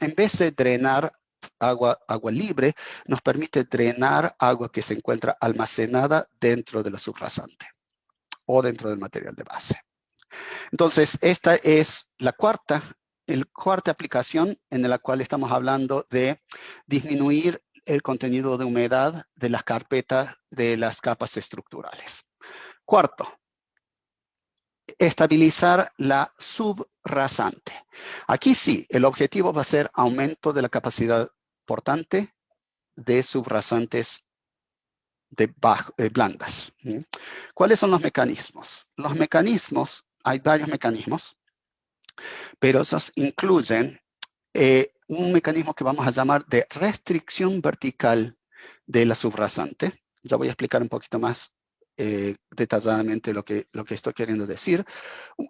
en vez de drenar agua libre, nos permite drenar agua que se encuentra almacenada dentro de la subrasante o dentro del material de base. Entonces, esta es la cuarta aplicación en la cual estamos hablando de disminuir el contenido de humedad de las carpetas de las capas estructurales. Cuarto, estabilizar la subrasante. Aquí sí, el objetivo va a ser aumento de la capacidad portante de subrasantes blandas. ¿Cuáles son los mecanismos? Los mecanismos, hay varios mecanismos, pero esos incluyen un mecanismo que vamos a llamar de restricción vertical de la subrasante. Ya voy a explicar un poquito más detalladamente lo que estoy queriendo decir.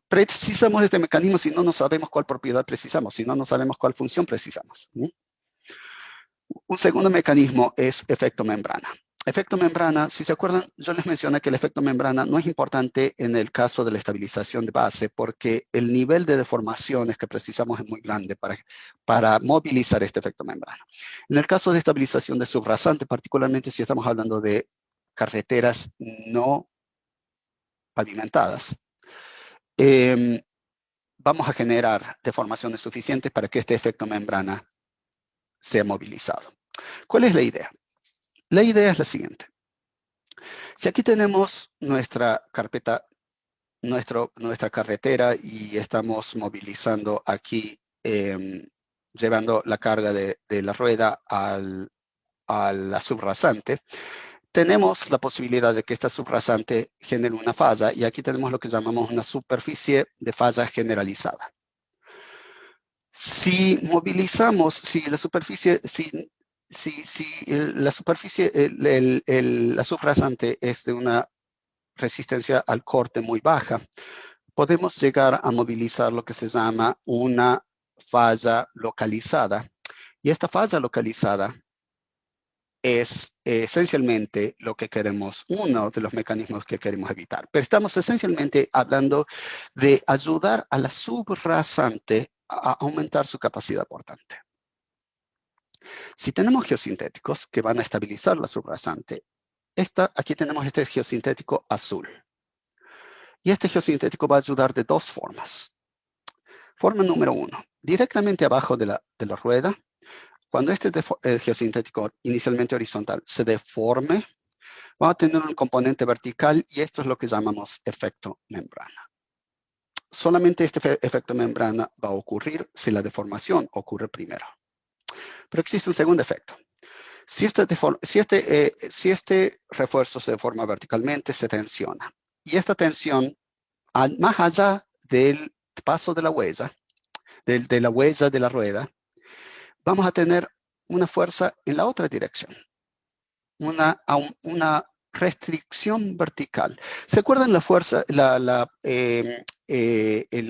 Precisamos este mecanismo si no sabemos cuál propiedad precisamos, si no sabemos cuál función precisamos. Un segundo mecanismo es efecto membrana. Efecto membrana, si se acuerdan, yo les mencioné que el efecto membrana no es importante en el caso de la estabilización de base porque el nivel de deformaciones que precisamos es muy grande para movilizar este efecto membrana. En el caso de estabilización de subrasante, particularmente si estamos hablando de carreteras no pavimentadas, vamos a generar deformaciones suficientes para que este efecto membrana sea movilizado. ¿Cuál es la idea? La idea es la siguiente. Si aquí tenemos nuestra carpeta, nuestra carretera y estamos movilizando aquí, llevando la carga de la rueda a la subrasante, tenemos la posibilidad de que esta subrasante genere una falla y aquí tenemos lo que llamamos una superficie de falla generalizada. Si movilizamos, si la superficie la subrasante es de una resistencia al corte muy baja, podemos llegar a movilizar lo que se llama una falla localizada. Y esta falla localizada es esencialmente lo que queremos, uno de los mecanismos que queremos evitar. Pero estamos esencialmente hablando de ayudar a la subrasante a aumentar su capacidad portante. Si tenemos geosintéticos que van a estabilizar la subrasante, aquí tenemos este geosintético azul. Y este geosintético va a ayudar de dos formas. Forma número uno, directamente abajo de la rueda, cuando este geosintético inicialmente horizontal se deforme, va a tener un componente vertical y esto es lo que llamamos efecto membrana. Solamente este efecto membrana va a ocurrir si la deformación ocurre primero. Pero existe un segundo efecto. Si este refuerzo se deforma verticalmente, se tensiona. Y esta tensión, más allá del paso de la huella, de la huella de la rueda, vamos a tener una fuerza en la otra dirección. Una restricción vertical. ¿Se acuerdan la fuerza, la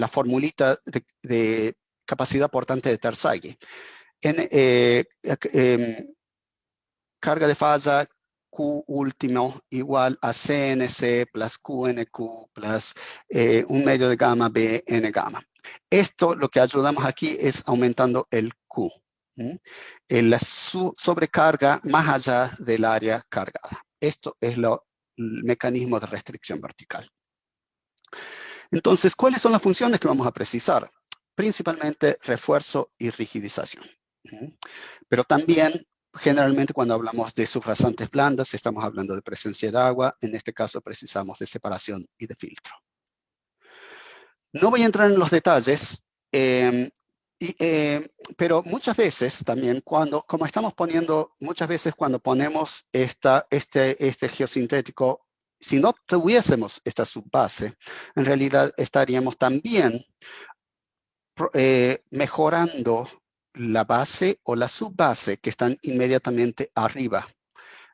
formulita de capacidad portante de Terzaghi? Carga de falla Q último igual a CNC plus QNQ plus un medio de gamma B N gamma. Esto lo que ayudamos aquí es aumentando el Q. La sobrecarga más allá del área cargada. Esto es el mecanismo de restricción vertical. Entonces, ¿cuáles son las funciones que vamos a precisar? Principalmente refuerzo y rigidización. Pero también, generalmente cuando hablamos de subrasantes blandas, estamos hablando de presencia de agua. En este caso precisamos de separación y de filtro. No voy a entrar en los detalles, pero muchas veces también como estamos poniendo, muchas veces cuando ponemos este geosintético, si no tuviésemos esta subbase, en realidad estaríamos también mejorando la base o la subbase que están inmediatamente arriba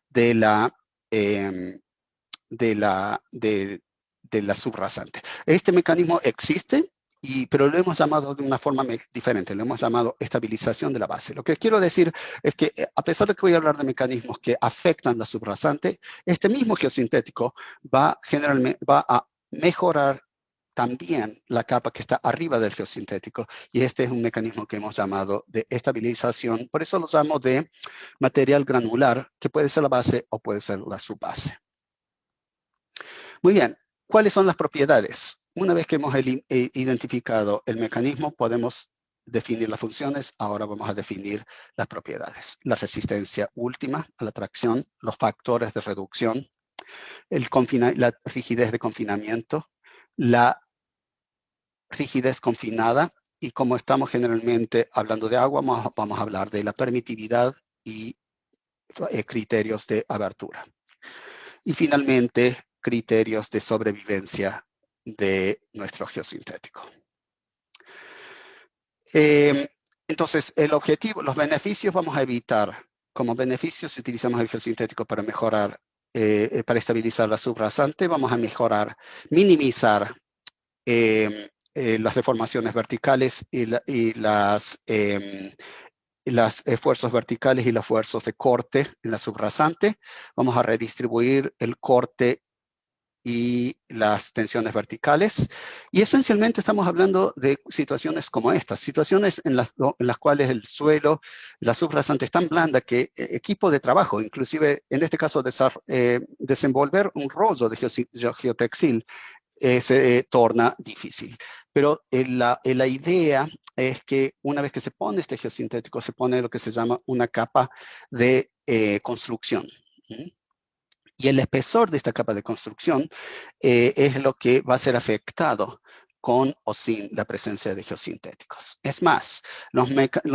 de la subrasante. Este mecanismo existe, pero lo hemos llamado de una forma diferente, lo hemos llamado estabilización de la base. Lo que quiero decir es que a pesar de que voy a hablar de mecanismos que afectan la subrasante, este mismo geosintético va a mejorar también la capa que está arriba del geosintético, y este es un mecanismo que hemos llamado de estabilización. Por eso lo llamo de material granular, que puede ser la base o puede ser la subbase. Muy bien, ¿cuáles son las propiedades? Una vez que hemos identificado el mecanismo, podemos definir las funciones. Ahora vamos a definir las propiedades. La resistencia última a la tracción, los factores de reducción, la rigidez de confinamiento, la rigidez confinada, y como estamos generalmente hablando de agua, vamos a hablar de la permitividad y criterios de abertura. Y finalmente, criterios de sobrevivencia de nuestro geosintético. Entonces, el objetivo, los beneficios vamos a evitar. Como beneficios, si utilizamos el geosintético para mejorar, para estabilizar la subrasante, vamos a minimizar las deformaciones verticales y los esfuerzos verticales y los esfuerzos de corte en la subrasante. Vamos a redistribuir el corte y las tensiones verticales. Y esencialmente estamos hablando de situaciones como estas, situaciones en las cuales el suelo, la subrasante es tan blanda que equipo de trabajo, inclusive en este caso desenvolver un rollo de geotextil, se torna difícil. Pero la idea es que una vez que se pone este geosintético, se pone lo que se llama una capa de construcción. Y el espesor de esta capa de construcción es lo que va a ser afectado con o sin la presencia de geosintéticos. Es más, los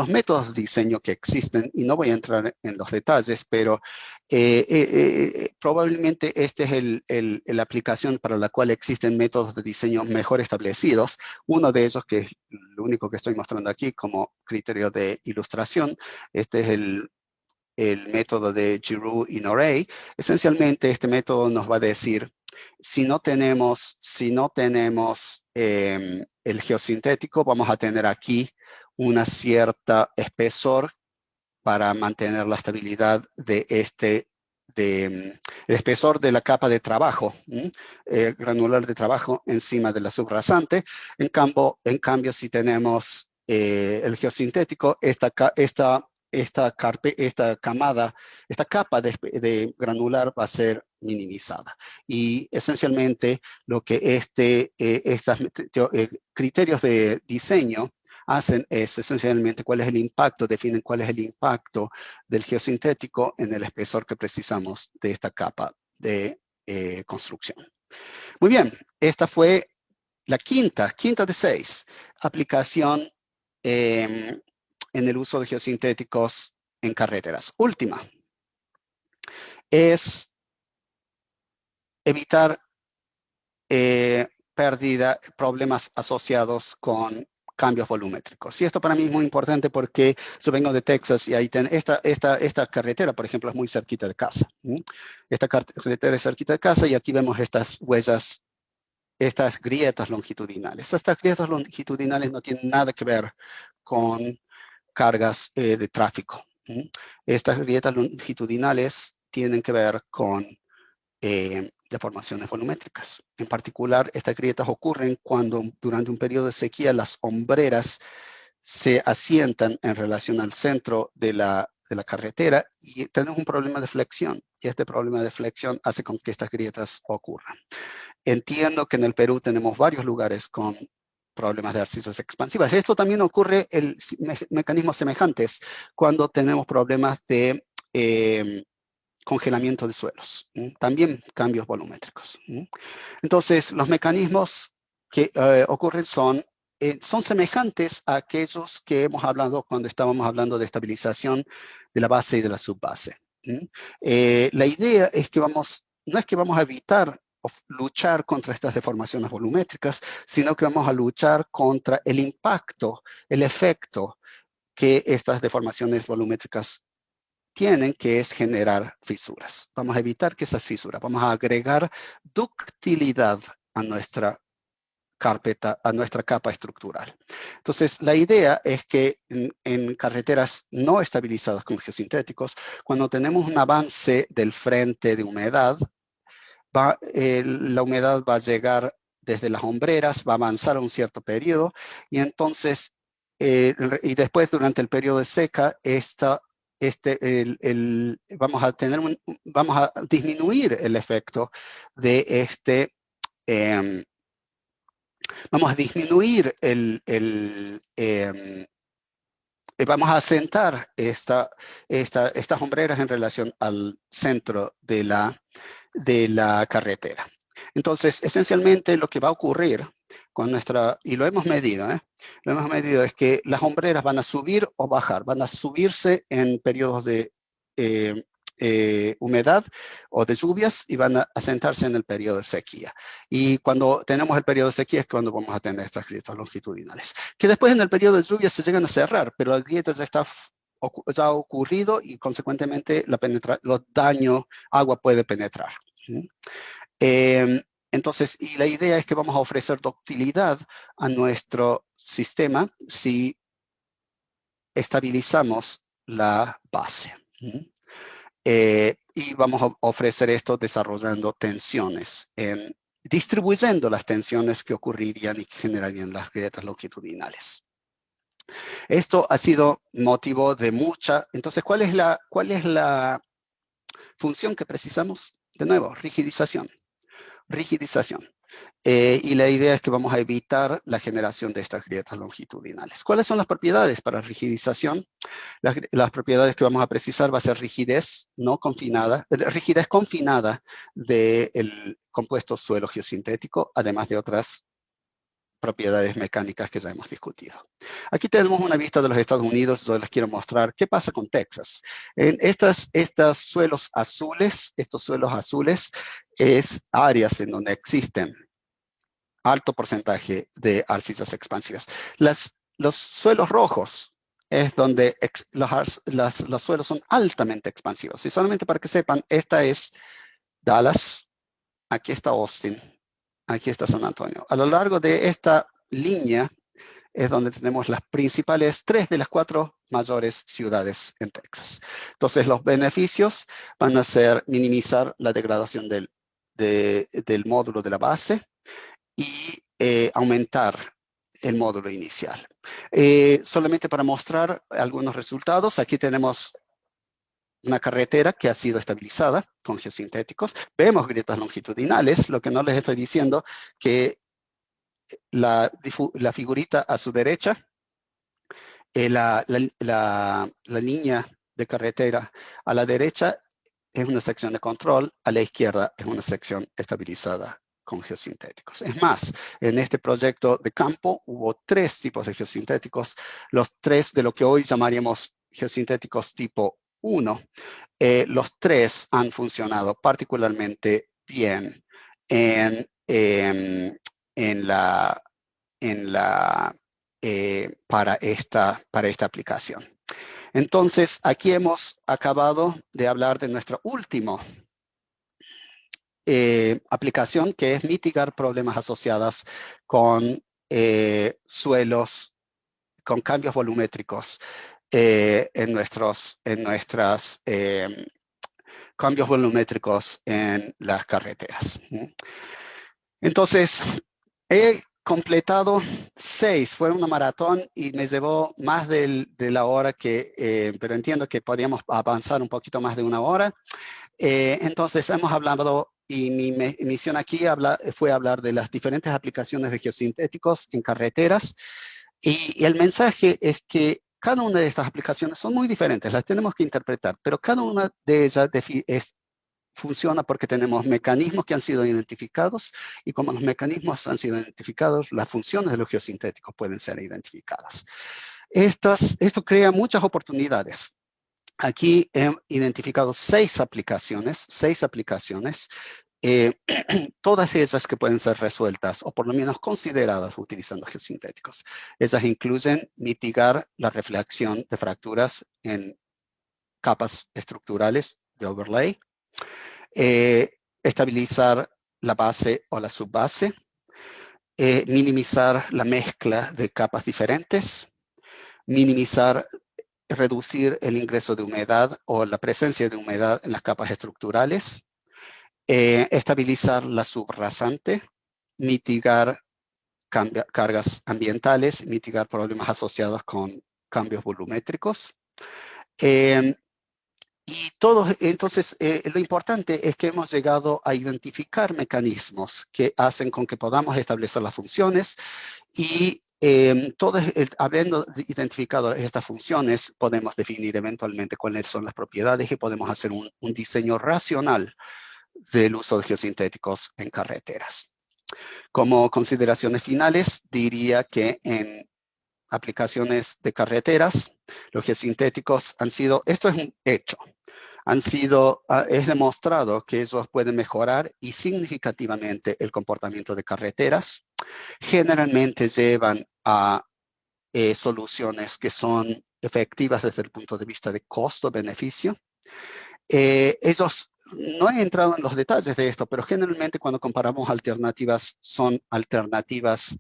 métodos de diseño que existen, y no voy a entrar en los detalles, pero probablemente esta es la aplicación para la cual existen métodos de diseño mejor establecidos. Uno de ellos, que es lo único que estoy mostrando aquí como criterio de ilustración, este es el método de Giroux y Norey. Esencialmente, este método nos va a decir, si no tenemos el geosintético, vamos a tener aquí una cierta espesor para mantener la estabilidad de el espesor de la capa de trabajo, granular de trabajo encima de la subrasante. En cambio, si tenemos el geosintético, esta capa de granular va a ser minimizada. Y esencialmente lo que estos criterios de diseño hacen es esencialmente cuál es el impacto, definen cuál es el impacto del geosintético en el espesor que precisamos de esta capa de construcción. Muy bien, esta fue la quinta de 6, aplicación en el uso de geosintéticos en carreteras. Última es evitar problemas asociados con cambios volumétricos. Y esto para mí es muy importante porque yo vengo de Texas y ahí esta carretera, por ejemplo, es muy cerquita de casa. Esta carretera es cerquita de casa y aquí vemos estas huellas, estas grietas longitudinales. Estas grietas longitudinales no tienen nada que ver con cargas de tráfico. Estas grietas longitudinales tienen que ver con deformaciones volumétricas. En particular, estas grietas ocurren cuando durante un periodo de sequía las hombreras se asientan en relación al centro de la carretera y tenemos un problema de flexión. Y este problema de flexión hace con que estas grietas ocurran. Entiendo que en el Perú tenemos varios lugares con problemas de arcisas expansivas. Esto también ocurre en mecanismos semejantes cuando tenemos problemas de congelamiento de suelos, también cambios volumétricos. Entonces, los mecanismos que ocurren son semejantes a aquellos que hemos hablado cuando estábamos hablando de estabilización de la base y de la subbase. La idea es que no es que vamos a evitar o luchar contra estas deformaciones volumétricas, sino que vamos a luchar contra el impacto, el efecto que estas deformaciones volumétricas tienen, que es generar fisuras. Vamos a evitar que esas fisuras, vamos a agregar ductilidad a nuestra carpeta, a nuestra capa estructural. Entonces, la idea es que en carreteras no estabilizadas con geosintéticos, cuando tenemos un avance del frente de humedad, la humedad va a llegar desde las hombreras, va a avanzar a un cierto periodo, y entonces, y después durante el periodo de seca, vamos a disminuir el efecto de vamos a disminuir vamos a asentar estas hombreras en relación al centro de la carretera. Entonces, esencialmente lo que va a ocurrir con y lo hemos medido, es que las hombreras van a subir o bajar, van a subirse en periodos de humedad o de lluvias y van a asentarse en el periodo de sequía. Y cuando tenemos el periodo de sequía es cuando vamos a tener estas grietas longitudinales, que después en el periodo de lluvias se llegan a cerrar, pero la grieta ya ha ocurrido y consecuentemente los daños, agua puede penetrar. Entonces, y la idea es que vamos a ofrecer ductilidad a nuestro sistema si estabilizamos la base. Y vamos a ofrecer esto desarrollando tensiones, distribuyendo las tensiones que ocurrirían y que generarían las grietas longitudinales. Esto ha sido motivo de mucha... Entonces, ¿cuál es la función que precisamos? De nuevo, rigidización. Y la idea es que vamos a evitar la generación de estas grietas longitudinales. ¿Cuáles son las propiedades para rigidización? Las propiedades que vamos a precisar va a ser rigidez no confinada, rigidez confinada del compuesto suelo geosintético, además de otras propiedades mecánicas que ya hemos discutido. Aquí tenemos una vista de los Estados Unidos, donde les quiero mostrar qué pasa con Texas. En estos suelos azules es áreas en donde existen alto porcentaje de arcillas expansivas. Los suelos rojos es donde los suelos son altamente expansivos. Y solamente para que sepan, esta es Dallas, aquí está Austin, aquí está San Antonio. A lo largo de esta línea es donde tenemos las principales 3 de las 4 mayores ciudades en Texas. Entonces, los beneficios van a ser minimizar la degradación del módulo de la base y aumentar el módulo inicial. Solamente para mostrar algunos resultados, aquí tenemos una carretera que ha sido estabilizada con geosintéticos. Vemos grietas longitudinales, lo que no les estoy diciendo que la figurita a su derecha, la línea de carretera a la derecha es una sección de control, a la izquierda es una sección estabilizada con geosintéticos. Es más, en este proyecto de campo hubo 3 tipos de geosintéticos, los 3 de lo que hoy llamaríamos geosintéticos tipo 1. Los 3 han funcionado particularmente bien para esta aplicación. Entonces, aquí hemos acabado de hablar de nuestra última aplicación, que es mitigar problemas asociados con suelos, con cambios volumétricos cambios volumétricos en las carreteras. Entonces, he completado 6, fue una maratón y me llevó más de la hora pero entiendo que podíamos avanzar un poquito más de 1 hora. Entonces hemos hablado, y mi misión aquí fue hablar de las diferentes aplicaciones de geosintéticos en carreteras, y el mensaje es que cada una de estas aplicaciones son muy diferentes, las tenemos que interpretar, pero cada una de ellas funciona porque tenemos mecanismos que han sido identificados, y como los mecanismos han sido identificados, las funciones de los geosintéticos pueden ser identificadas. Esto crea muchas oportunidades. Aquí he identificado 6 aplicaciones, todas ellas que pueden ser resueltas o por lo menos consideradas utilizando geosintéticos. Esas incluyen mitigar la reflexión de fracturas en capas estructurales de overlay, estabilizar la base o la subbase, minimizar la mezcla de capas diferentes, reducir el ingreso de humedad o la presencia de humedad en las capas estructurales, estabilizar la subrasante, mitigar cargas ambientales, mitigar problemas asociados con cambios volumétricos. Y entonces, lo importante es que hemos llegado a identificar mecanismos que hacen con que podamos establecer las funciones y habiendo identificado estas funciones, podemos definir eventualmente cuáles son las propiedades y podemos hacer un diseño racional del uso de geosintéticos en carreteras. Como consideraciones finales, diría que en aplicaciones de carreteras, los geosintéticos han sido, esto es un hecho, es demostrado que ellos pueden mejorar y significativamente el comportamiento de carreteras. Generalmente llevan a soluciones que son efectivas desde el punto de vista de costo-beneficio. Ellos, no he entrado en los detalles de esto, pero generalmente cuando comparamos alternativas, son alternativas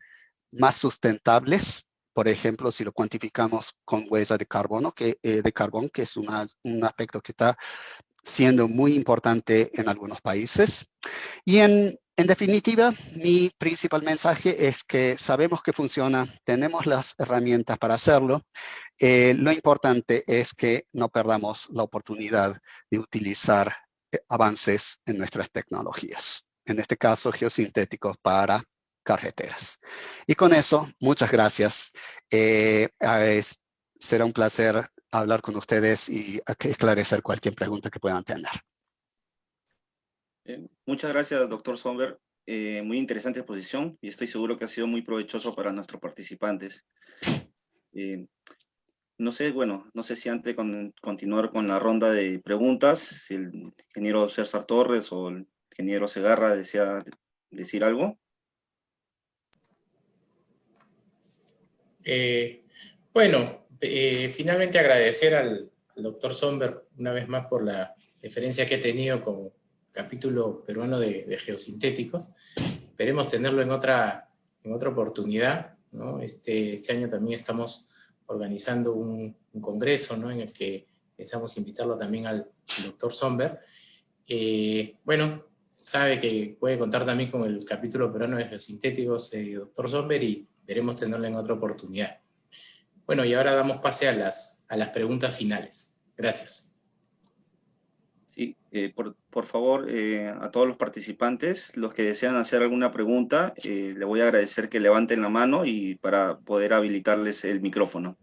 más sustentables. Por ejemplo, si lo cuantificamos con huella de carbono, que es un aspecto que está siendo muy importante en algunos países. Y en definitiva, mi principal mensaje es que sabemos que funciona, tenemos las herramientas para hacerlo. Lo importante es que no perdamos la oportunidad de utilizar avances en nuestras tecnologías. En este caso, geosintéticos para carreteras. Y con eso, muchas gracias. Será un placer hablar con ustedes y esclarecer cualquier pregunta que puedan tener. Muchas gracias, doctor Somber. Muy interesante exposición y estoy seguro que ha sido muy provechoso para nuestros participantes. No sé, bueno, no sé si antes de continuar con la ronda de preguntas, si el ingeniero César Torres o el ingeniero Segarra desea decir algo. Finalmente agradecer al doctor Somber una vez más por la referencia que he tenido como capítulo peruano de geosintéticos. Esperemos tenerlo en otra oportunidad, ¿no? Este año también estamos organizando un congreso, ¿no? En el que pensamos invitarlo también al doctor Somber. Sabe que puede contar también con el capítulo peruano de geosintéticos, doctor Somber, y veremos tenerlo en otra oportunidad. Bueno, y ahora damos pase a las preguntas finales. Gracias. Sí, por favor, a todos los participantes, los que desean hacer alguna pregunta, le voy a agradecer que levanten la mano y para poder habilitarles el micrófono.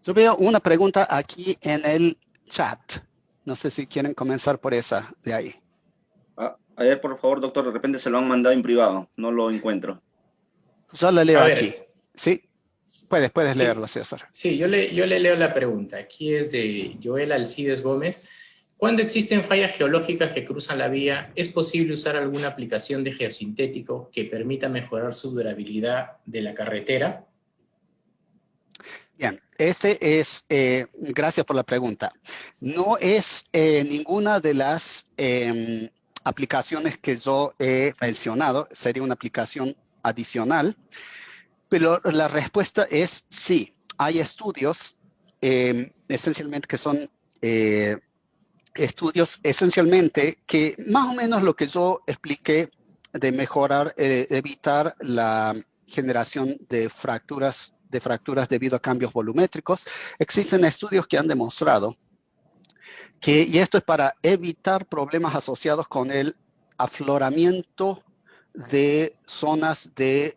Yo veo una pregunta aquí en el chat. No sé si quieren comenzar por esa de ahí. A ver, por favor, doctor, de repente se lo han mandado en privado, no lo encuentro. Yo la leo aquí. Sí, puedes sí, leerlo, César. Sí, yo le leo la pregunta. Aquí es de Joel Alcides Gómez. Cuando existen fallas geológicas que cruzan la vía, ¿es posible usar alguna aplicación de geosintético que permita mejorar su durabilidad de la carretera? Bien, gracias por la pregunta. No es ninguna de las aplicaciones que yo he mencionado, sería una aplicación adicional, pero la respuesta es sí. Hay estudios esencialmente que son estudios esencialmente que más o menos lo que yo expliqué de mejorar, evitar la generación de fracturas debido a cambios volumétricos. Existen estudios que han demostrado que, y esto es para evitar problemas asociados con el afloramiento de zonas de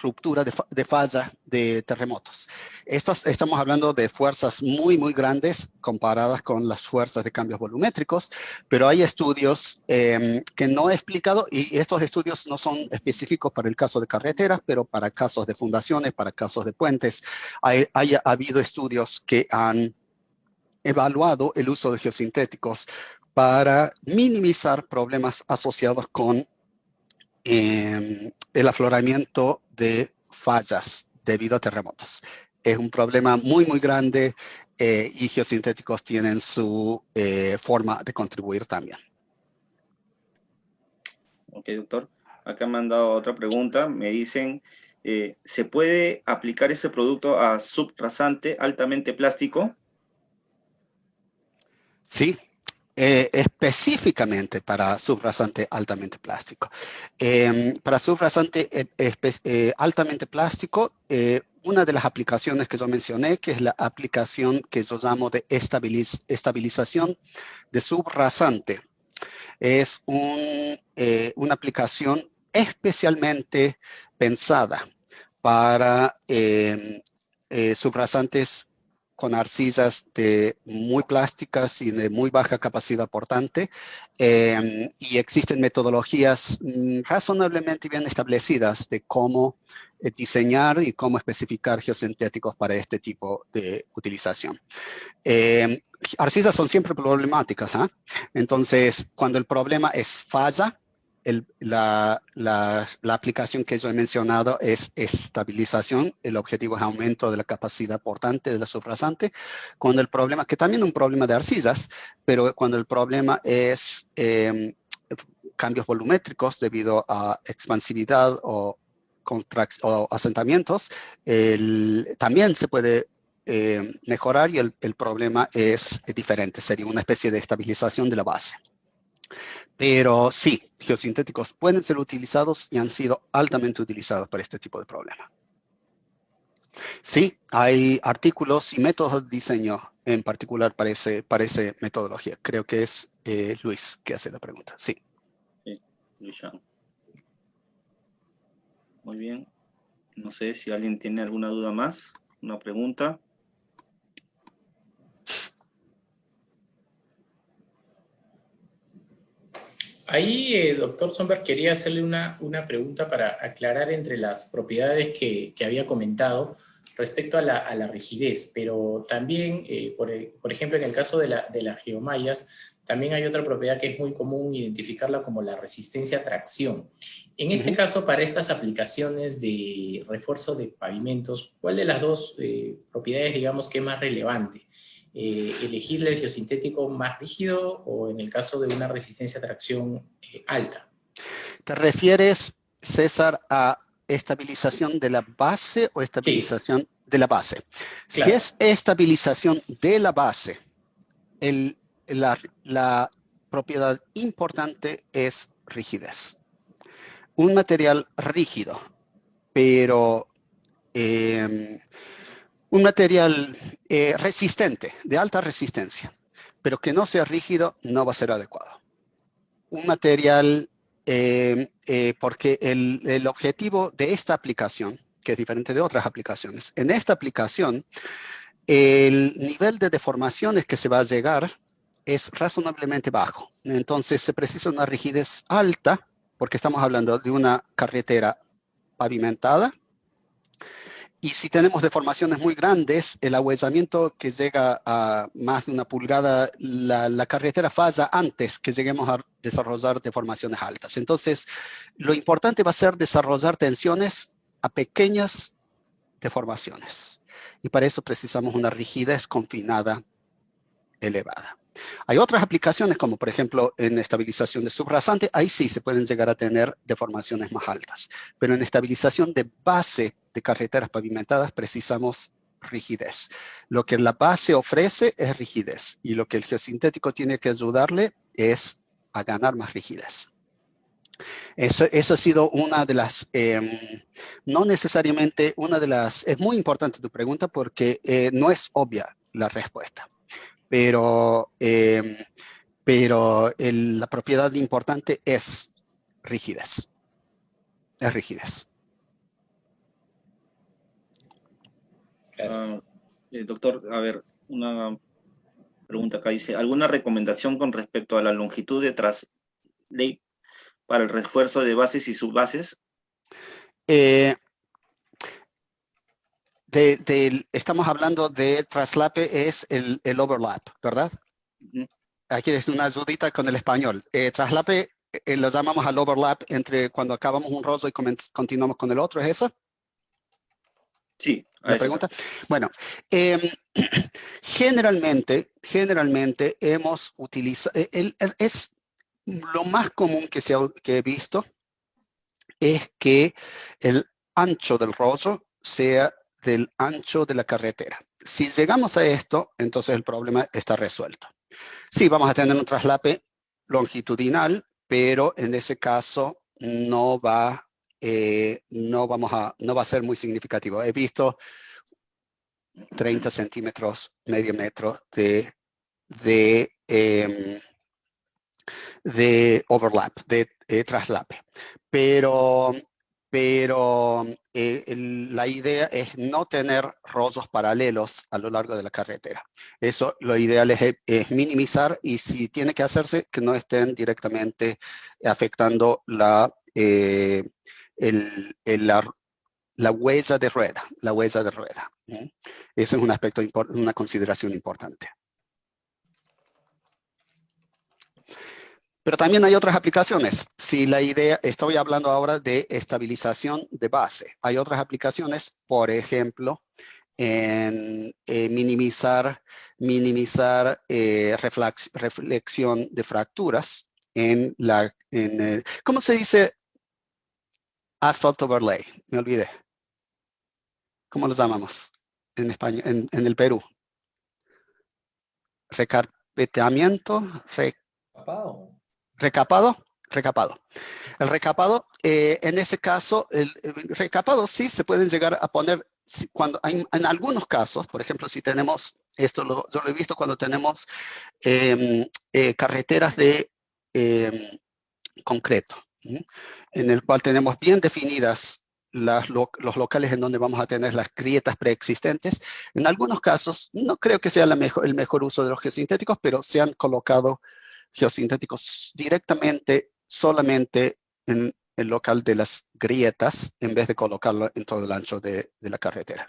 ruptura de falla de terremotos. Estamos hablando de fuerzas muy, muy grandes comparadas con las fuerzas de cambios volumétricos, pero hay estudios que no he explicado, y estos estudios no son específicos para el caso de carreteras, pero para casos de fundaciones, para casos de puentes. Ha habido estudios que han evaluado el uso de geosintéticos para minimizar problemas asociados con el afloramiento de fallas debido a terremotos. Es un problema muy, muy grande y geosintéticos tienen su forma de contribuir también. Ok, doctor. Acá me han dado otra pregunta. Me dicen, ¿se puede aplicar ese producto a subrasante altamente plástico? Sí. específicamente para subrasante altamente plástico. Para subrasante altamente plástico, una de las aplicaciones que yo mencioné, que es la aplicación que yo llamo de estabilización de subrasante, es una aplicación especialmente pensada para subrasantes con arcillas muy plásticas y de muy baja capacidad portante, y existen metodologías razonablemente bien establecidas de cómo diseñar y cómo especificar geosintéticos para este tipo de utilización. Arcillas son siempre problemáticas, ¿eh? Entonces, cuando el problema es falla, la aplicación que yo he mencionado es estabilización, el objetivo es aumento de la capacidad portante de la subrasante, cuando el problema, que también es un problema de arcillas, pero cuando el problema es cambios volumétricos debido a expansividad o asentamientos, también se puede mejorar y el problema es diferente, sería una especie de estabilización de la base. Pero sí, geosintéticos pueden ser utilizados y han sido altamente utilizados para este tipo de problema. Sí, hay artículos y métodos de diseño en particular para esa metodología. Creo que es Luis que hace la pregunta. Sí. Sí, Luis. Muy bien. No sé si alguien tiene alguna duda más, una pregunta. Ahí, doctor Somber, quería hacerle una pregunta para aclarar entre las propiedades que había comentado respecto a la rigidez, pero también, por ejemplo, en el caso de las geomallas, también hay otra propiedad que es muy común identificarla como la resistencia a tracción. En este caso, para estas aplicaciones de refuerzo de pavimentos, ¿cuál de las dos propiedades, digamos, que es más relevante? ¿Elegirle el geosintético más rígido o en el caso de una resistencia a tracción alta? ¿Te refieres, César, a estabilización de la base o estabilización de la base? Claro. Si es estabilización de la base, la propiedad importante es rigidez. Un material rígido, pero un material resistente, de alta resistencia, pero que no sea rígido, no va a ser adecuado. Un material, porque el objetivo de esta aplicación, que es diferente de otras aplicaciones, en esta aplicación, el nivel de deformaciones que se va a llegar es razonablemente bajo. Entonces se precisa una rigidez alta, porque estamos hablando de una carretera pavimentada. Y si tenemos deformaciones muy grandes, el ahuellamiento que llega a más de 1 pulgada, la carretera falla antes que lleguemos a desarrollar deformaciones altas. Entonces, lo importante va a ser desarrollar tensiones a pequeñas deformaciones. Y para eso precisamos una rigidez confinada elevada. Hay otras aplicaciones, como por ejemplo en estabilización de subrasante, ahí sí se pueden llegar a tener deformaciones más altas. Pero en estabilización de base de carreteras pavimentadas precisamos rigidez. Lo que la base ofrece es rigidez y lo que el geosintético tiene que ayudarle es a ganar más rigidez. Esa ha sido una de las, no necesariamente una de las, es muy importante tu pregunta porque no es obvia la respuesta. Pero la propiedad importante es rigidez. Es rigidez. Gracias. Doctor, a ver, una pregunta acá dice, ¿alguna recomendación con respecto a la longitud de trasley para el refuerzo de bases y subbases? Estamos hablando de traslape, es el overlap, ¿verdad? Aquí es una ayudita con el español. Traslape lo llamamos al overlap entre cuando acabamos un rollo y continuamos con el otro, ¿es eso? Sí. ¿La pregunta? Bueno, generalmente hemos utilizado, es lo más común que he visto es que el ancho del rollo sea del ancho de la carretera. Si llegamos a esto, entonces el problema está resuelto. Sí, vamos a tener un traslape longitudinal, pero en ese caso no va a ser muy significativo. He visto 30 centímetros, medio metro de overlap, de traslape. Pero la idea es no tener rollos paralelos a lo largo de la carretera. Eso, lo ideal es minimizar, y si tiene que hacerse, que no estén directamente afectando la huella de rueda, ¿sí? Ese es un aspecto, una consideración importante. Pero también hay otras aplicaciones. Si la idea, estoy hablando ahora de estabilización de base. Hay otras aplicaciones, por ejemplo, en minimizar reflexión de fracturas ¿cómo se dice asphalt overlay? Me olvidé. ¿Cómo lo llamamos en España, en el Perú? Recarpeteamiento, recapado. El recapado, en ese caso, el recapado sí se pueden llegar a poner cuando en algunos casos, por ejemplo, si tenemos, yo lo he visto cuando tenemos carreteras de concreto, ¿sí? En el cual tenemos bien definidas los locales en donde vamos a tener las grietas preexistentes. En algunos casos, no creo que sea el mejor uso de los geosintéticos, pero se han colocado geosintéticos directamente, solamente en el local de las grietas, en vez de colocarlo en todo el ancho de la carretera.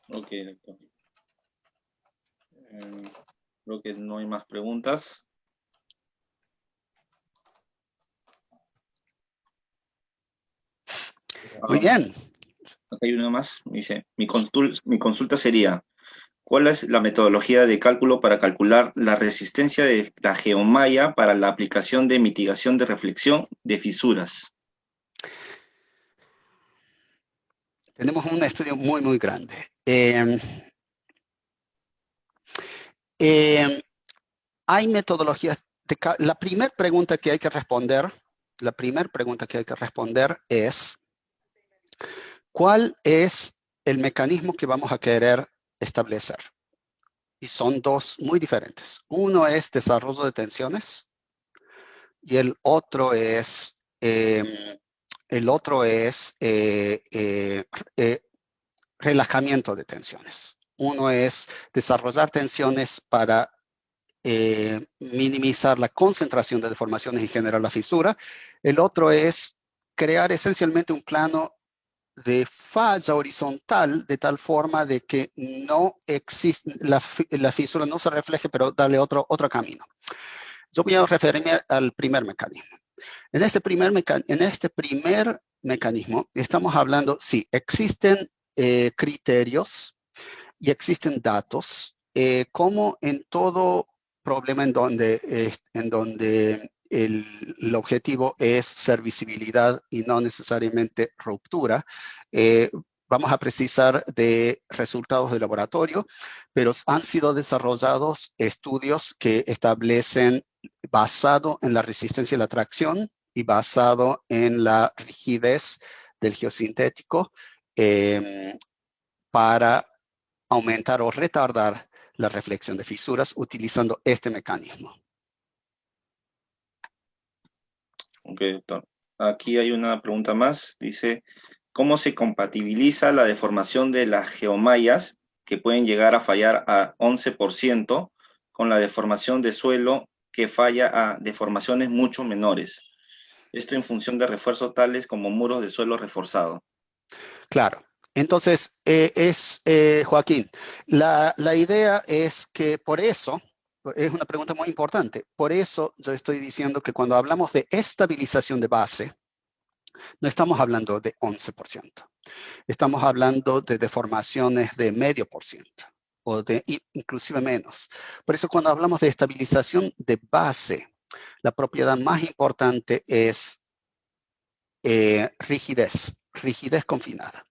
Ok, doctor. Creo que no hay más preguntas. Muy bien. Acá hay una más. Dice, mi consulta sería, ¿cuál es la metodología de cálculo para calcular la resistencia de la geomalla para la aplicación de mitigación de reflexión de fisuras? Tenemos un estudio muy, muy grande. Hay metodologías. La primera pregunta que hay que responder es, ¿cuál es el mecanismo que vamos a querer establecer? Y son dos muy diferentes. Uno es desarrollo de tensiones y el otro es relajamiento de tensiones. Uno es desarrollar tensiones para minimizar la concentración de deformaciones y generar la fisura. El otro es crear esencialmente un plano de falla horizontal de tal forma de que no existe, la fisura no se refleje, pero darle otro camino. Yo voy a referirme al primer mecanismo. En este primer mecanismo estamos hablando, sí, existen criterios y existen datos, como en todo problema en donde el objetivo es servicibilidad y no necesariamente ruptura. Vamos a precisar de resultados de laboratorio, pero han sido desarrollados estudios que establecen, basado en la resistencia y la tracción y basado en la rigidez del geosintético, para aumentar o retardar la reflexión de fisuras utilizando este mecanismo. Ok, doctor. Aquí hay una pregunta más. Dice, ¿cómo se compatibiliza la deformación de las geomallas, que pueden llegar a fallar a 11%, con la deformación de suelo, que falla a deformaciones mucho menores? Esto en función de refuerzos tales como muros de suelo reforzado. Claro. Entonces, Joaquín, la idea es que por eso, es una pregunta muy importante, por eso yo estoy diciendo que cuando hablamos de estabilización de base, no estamos hablando de 11%. Estamos hablando de deformaciones de 0,5% o de inclusive menos. Por eso cuando hablamos de estabilización de base, la propiedad más importante es rigidez confinada.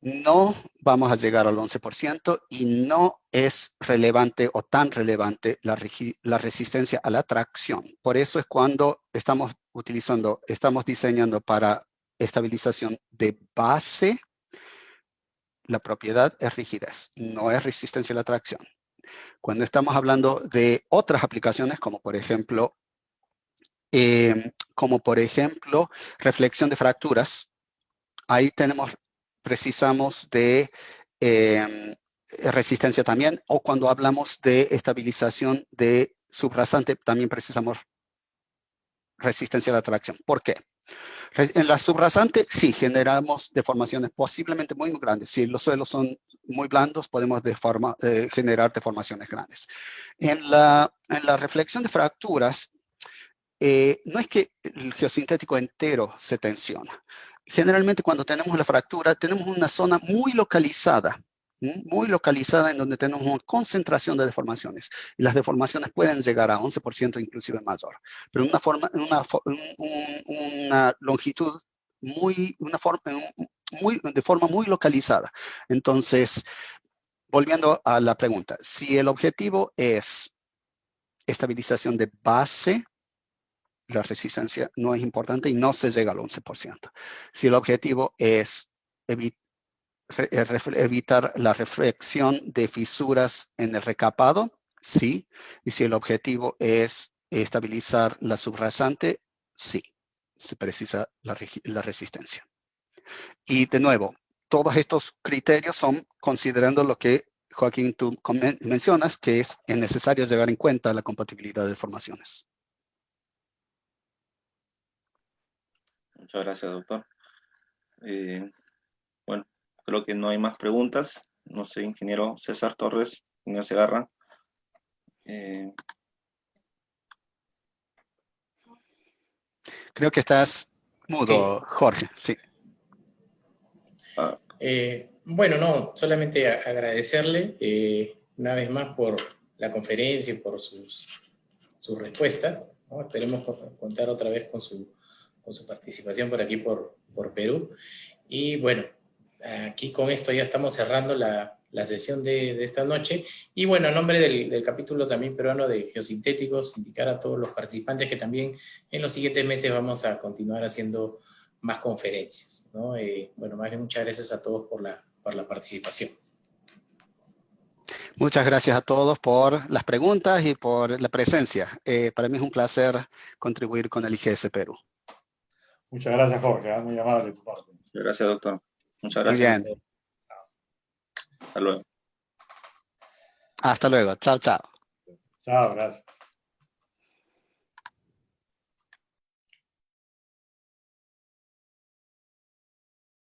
no vamos a llegar al 11% y no es relevante o tan relevante la resistencia a la tracción. Por eso es cuando estamos diseñando para estabilización de base, la propiedad es rigidez, no es resistencia a la tracción. Cuando estamos hablando de otras aplicaciones, como por ejemplo, reflexión de fracturas, ahí precisamos de resistencia también, o cuando hablamos de estabilización de subrasante, también precisamos resistencia a la tracción. ¿Por qué? En la subrasante sí generamos deformaciones posiblemente muy grandes. Si los suelos son muy blandos, podemos generar deformaciones grandes. En la reflexión de fracturas, no es que el geosintético entero se tensiona. Generalmente cuando tenemos la fractura, tenemos una zona muy localizada en donde tenemos una concentración de deformaciones. Y las deformaciones pueden llegar a 11%, inclusive mayor. Pero una longitud de forma muy localizada. Entonces, volviendo a la pregunta, si el objetivo es estabilización de base, la resistencia no es importante y no se llega al 11%. Si el objetivo es evitar la reflexión de fisuras en el recapado, sí. Y si el objetivo es estabilizar la subrasante, sí. Se precisa la resistencia. Y de nuevo, todos estos criterios son considerando lo que, Joaquín, tú mencionas, que es necesario llevar en cuenta la compatibilidad de formaciones. Muchas gracias, doctor. Bueno, creo que no hay más preguntas. No sé, ingeniero César Torres, ingeniero Segarra. Creo que estás mudo, sí. Jorge, sí. Bueno, no, solamente agradecerle una vez más por la conferencia y por sus respuestas, ¿no? Esperemos contar otra vez con su participación por aquí, por Perú. Y bueno, aquí con esto ya estamos cerrando la sesión de esta noche. Y bueno, en nombre del capítulo también peruano de Geosintéticos, indicar a todos los participantes que también en los siguientes meses vamos a continuar haciendo más conferencias, ¿no? Bueno, más bien muchas gracias a todos por la participación. Muchas gracias a todos por las preguntas y por la presencia. Para mí es un placer contribuir con el IGS Perú. Muchas gracias, Jorge. Muy amable de tu parte. Gracias, doctor. Muchas gracias. Muy bien. Hasta luego. Hasta luego. Chao, chao. Chao, gracias.